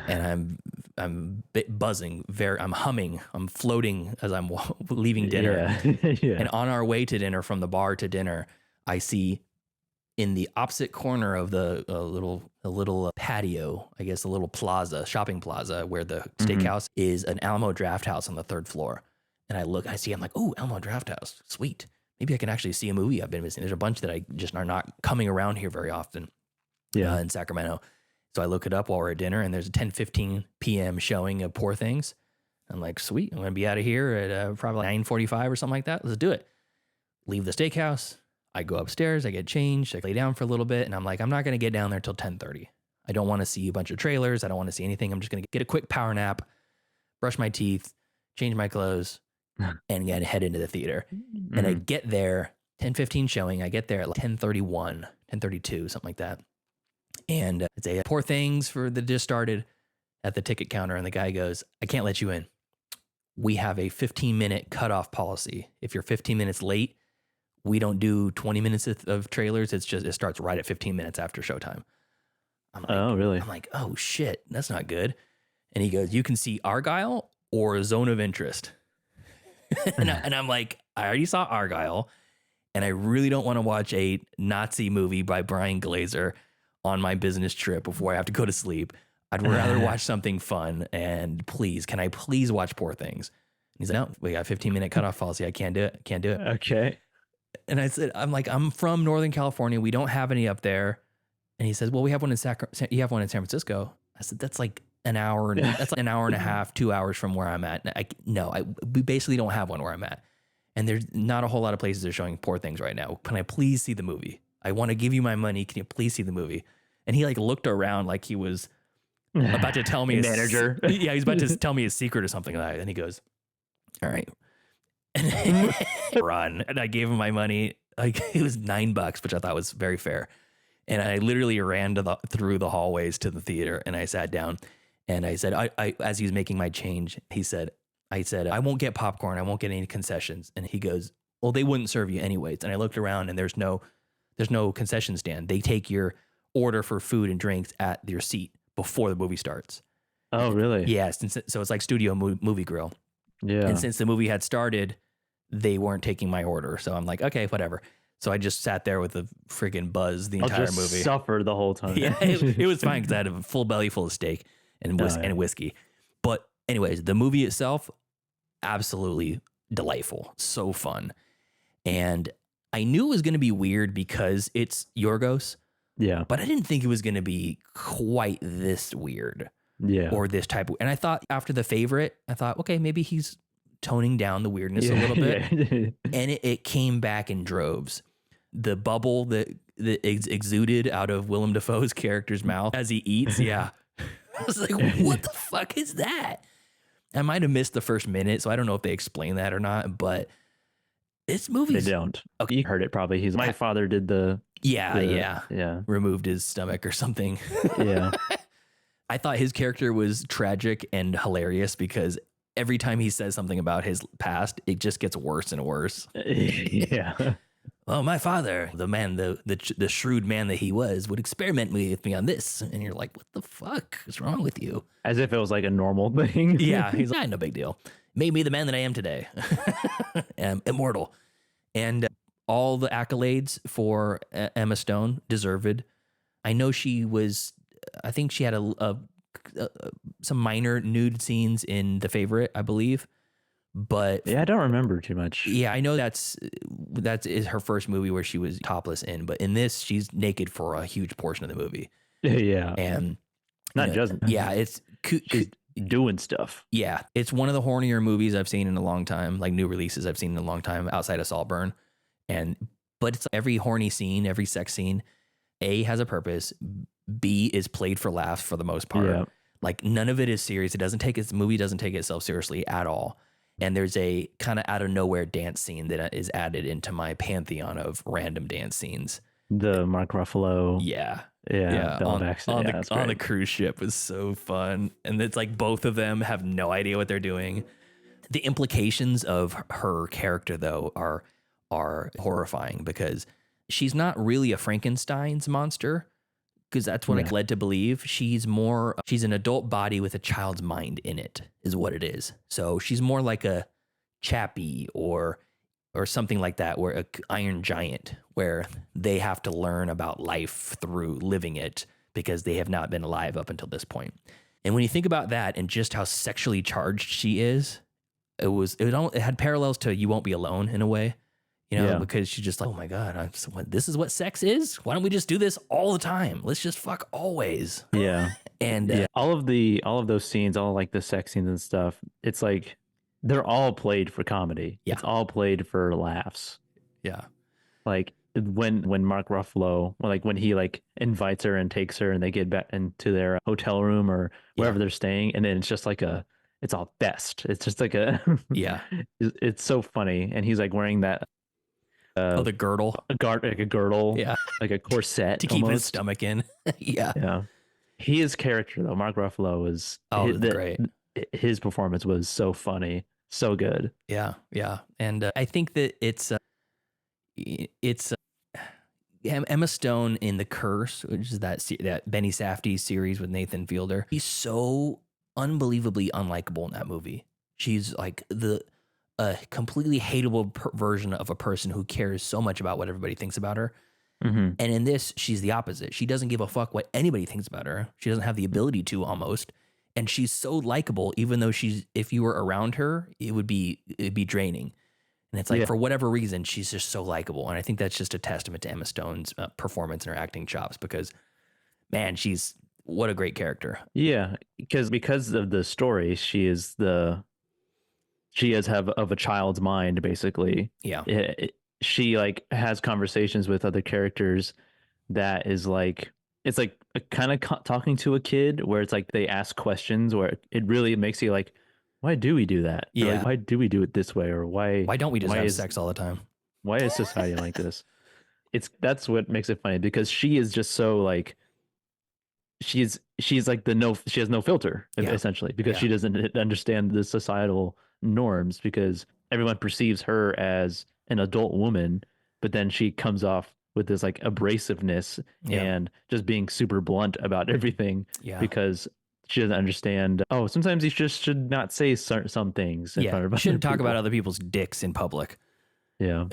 And I'm buzzing, I'm humming, I'm floating as I'm leaving dinner. Yeah. And on our way to dinner, from the bar to dinner, I see in the opposite corner of the little patio, I guess a little shopping plaza where the steakhouse is, an Alamo Draft House on the 3rd floor. And I'm like, oh, Alamo Draft House, sweet. Maybe I can actually see a movie I've been missing. There's a bunch that I just are not coming around here very often. In Sacramento. So I look it up while we're at dinner, and there's a 10:15 p.m. showing of Poor Things. I'm like, sweet, I'm going to be out of here at probably 9:45 or something like that. Let's do it. Leave the steakhouse. I go upstairs. I get changed. I lay down for a little bit, and I'm like, I'm not going to get down there till 10:30. I don't want to see a bunch of trailers. I don't want to see anything. I'm just going to get a quick power nap, brush my teeth, change my clothes, and head into the theater. And I get there, 10:15 showing. I get there at like 10:31, 10:32, something like that. And it's a Poor Things just started at the ticket counter. And the guy goes, I can't let you in. We have a 15-minute cutoff policy. If you're 15 minutes late, we don't do 20 minutes of trailers. It starts right at 15 minutes after showtime. I'm like, oh, really? I'm like, oh shit, that's not good. And he goes, you can see Argyle or Zone of Interest. and I'm like, I already saw Argyle, and I really don't want to watch a Nazi movie by Brian Glazer on my business trip before I have to go to sleep. I'd rather watch something fun, and can I please watch Poor Things? And he's like, no, we got a 15-minute cutoff policy. I can't do it. Okay. And I said, I'm from Northern California. We don't have any up there. And he says, well, we have one in you have one in San Francisco. I said, that's like an hour and a half, 2 hours from where I'm at. We basically don't have one where I'm at. And there's not a whole lot of places that are showing Poor Things right now. Can I please see the movie? I want to give you my money. Can you please see the movie? And he like looked around like he was about to tell me manager. Yeah, he's about to tell me his secret or something like that. And he goes, all right. And run. And I gave him my money. Like it was $9, which I thought was very fair. And I literally ran through the hallways to the theater, and I sat down, and I said, I as he was making my change, I said, I won't get popcorn. I won't get any concessions. And he goes, well, they wouldn't serve you anyways. And I looked around, and there's no concession stand. They take your order for food and drinks at your seat before the movie starts. Oh, really? Yeah. So it's like studio movie grill. Yeah. And since the movie had started, they weren't taking my order. So I'm like, okay, whatever. So I just sat there with a friggin' buzz the entire movie. Suffer the whole time. Yeah, it was fine because I had a full belly full of steak and whiskey. But anyways, the movie itself, absolutely delightful. So fun. And I knew it was going to be weird because it's Yorgos. Yeah. But I didn't think it was going to be quite this weird. Yeah. Or this type of... And I thought after The Favorite, I thought, okay, maybe he's toning down the weirdness a little bit. Yeah. And it came back in droves. The bubble that exuded out of Willem Dafoe's character's mouth as he eats. Yeah. I was like, what the fuck is that? I might have missed the first minute, so I don't know if they explain that or not, but this movie... They don't. Okay. You heard it probably. My father did the... Yeah. Removed his stomach or something. Yeah. I thought his character was tragic and hilarious because every time he says something about his past, it just gets worse and worse. Yeah. Oh, my father, the man, the shrewd man that he was, would experiment with me on this. And you're like, what the fuck is wrong with you? As if it was like a normal thing. Yeah. He's like, no big deal. Made me the man that I am today. I'm immortal. And all the accolades for Emma Stone, deserved. I know I think she had some minor nude scenes in The Favorite, I believe. But yeah, I don't remember too much. Yeah, I know that is her first movie where she was topless in, but in this she's naked for a huge portion of the movie. Yeah, and not just she's doing stuff. Yeah, it's one of the hornier movies I've seen in a long time, like new releases I've seen in a long time outside of Saltburn. But it's every horny scene, every sex scene, A, has a purpose. B, is played for laughs for the most part. Yeah. Like none of it is serious. The movie doesn't take itself seriously at all. And there's a kind of out of nowhere dance scene that is added into my pantheon of random dance scenes. The Mark Ruffalo. Yeah. On the cruise ship was so fun. And it's like both of them have no idea what they're doing. The implications of her character, though, are horrifying because she's not really a Frankenstein's monster, because that's what I led to believe. She's an adult body with a child's mind in it, is what it is. So she's more like a Chappie or something like that, where a Iron Giant, where they have to learn about life through living it because they have not been alive up until this point. And when you think about that and just how sexually charged she is, it had parallels to You Won't Be Alone in a way. Because she's just like, oh my God, this is what sex is? Why don't we just do this all the time? Let's just fuck always. Yeah. And all of those scenes, all like the sex scenes and stuff, it's like they're all played for comedy. Yeah. It's all played for laughs. Yeah. Like when Mark Ruffalo, when he invites her and takes her and they get back into their hotel room or wherever they're staying, and then it's just like it's all best. It's just like yeah. It's so funny. And he's like wearing that the girdle, like a girdle, yeah, like a corset to keep his stomach in. Yeah. His character though, Mark Ruffalo, was great. His performance was so funny, so good. Yeah, and I think that it's Emma Stone in The Curse, which is that Benny Safdie series with Nathan Fielder. He's so unbelievably unlikable in that movie. She's like a completely hateable version of a person who cares so much about what everybody thinks about her. Mm-hmm. And in this, she's the opposite. She doesn't give a fuck what anybody thinks about her. She doesn't have the ability to, almost. And she's so likable, even though if you were around her, it'd be draining. And it's like, for whatever reason, she's just so likable. And I think that's just a testament to Emma Stone's performance and her acting chops because, man, what a great character. Yeah, because of the story, she is of a child's mind, basically. Yeah. She like has conversations with other characters that is like, it's like kind of talking to a kid where it's like they ask questions where it really makes you like, why do we do that? Yeah. Like, why do we do it this way? Or why don't we just have sex all the time? Why is society like this? That's what makes it funny because she is just so like, she's like she has no filter essentially because she doesn't understand the societal norms because everyone perceives her as an adult woman, but then she comes off with this like abrasiveness and just being super blunt about everything because she doesn't understand. Oh, sometimes you just should not say some things. You shouldn't talk about other people's dicks in public. Yeah.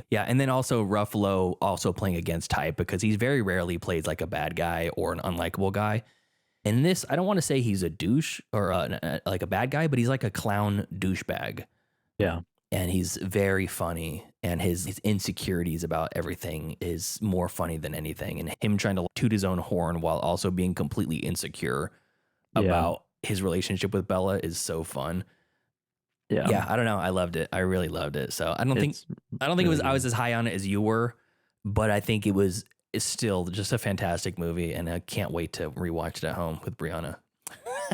Yeah. And then also Ruffalo also playing against type because he very rarely plays like a bad guy or an unlikable guy. In this, I don't want to say he's a douche or like a bad guy, but he's like a clown douchebag. Yeah. And he's very funny and his insecurities about everything is more funny than anything. And him trying to toot his own horn while also being completely insecure about his relationship with Bella is so fun. Yeah, I don't know. I loved it. I really loved it. So I don't think I was as high on it as you were, but I think it's still just a fantastic movie, and I can't wait to rewatch it at home with Brianna.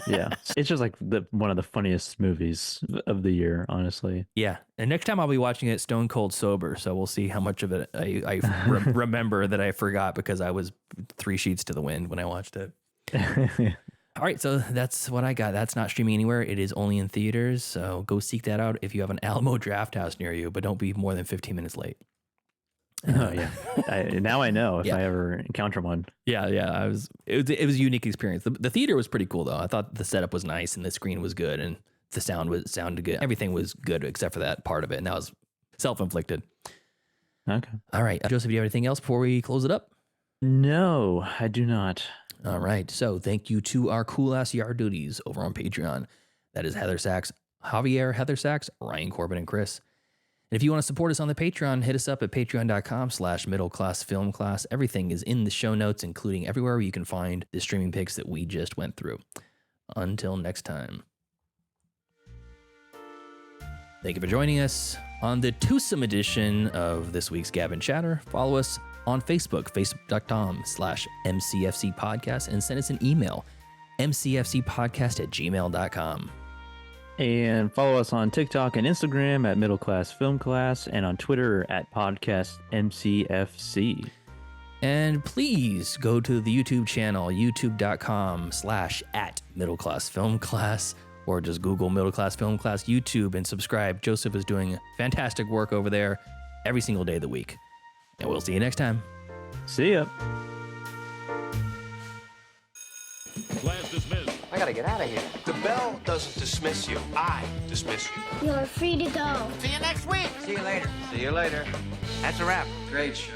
Yeah, it's just like one of the funniest movies of the year, honestly. Yeah, and next time I'll be watching it stone cold sober, so we'll see how much of it I remember that I forgot because I was 3 sheets to the wind when I watched it. All right, so that's what I got. That's not streaming anywhere. It is only in theaters, so go seek that out if you have an Alamo Drafthouse near you, but don't be more than 15 minutes late. Oh yeah, now I know if I ever encounter one. Yeah. It was a unique experience. The theater was pretty cool though. I thought the setup was nice and the screen was good and the sounded good. Everything was good except for that part of it, and that was self-inflicted. Okay. All right, Joseph, do you have anything else before we close it up? No, I do not. All right. So thank you to our cool ass yard duties over on Patreon. That is Heather Sachs, Javier, Heather Sachs, Ryan, Corbin, and Chris. And if you want to support us on the Patreon, hit us up at patreon.com/middleclassfilmclass. Everything is in the show notes, including everywhere where you can find the streaming picks that we just went through. Until next time. Thank you for joining us on the twosome edition of this week's Gab Chatter. Follow us on Facebook, facebook.com/MCFC podcast, and send us an email, mcfcpodcast@gmail.com. And follow us on TikTok and Instagram at Middle Class Film Class and on Twitter at Podcast MCFC. And please go to the YouTube channel, youtube.com/@middleclassfilmclass, or just Google Middle Class Film Class YouTube and subscribe. Joseph is doing fantastic work over there every single day of the week. And we'll see you next time. See ya. Class dismissed. I gotta get out of here. The bell doesn't dismiss you. I dismiss you. You're free to go. See you next week. See you later. See you later. That's a wrap. Great show.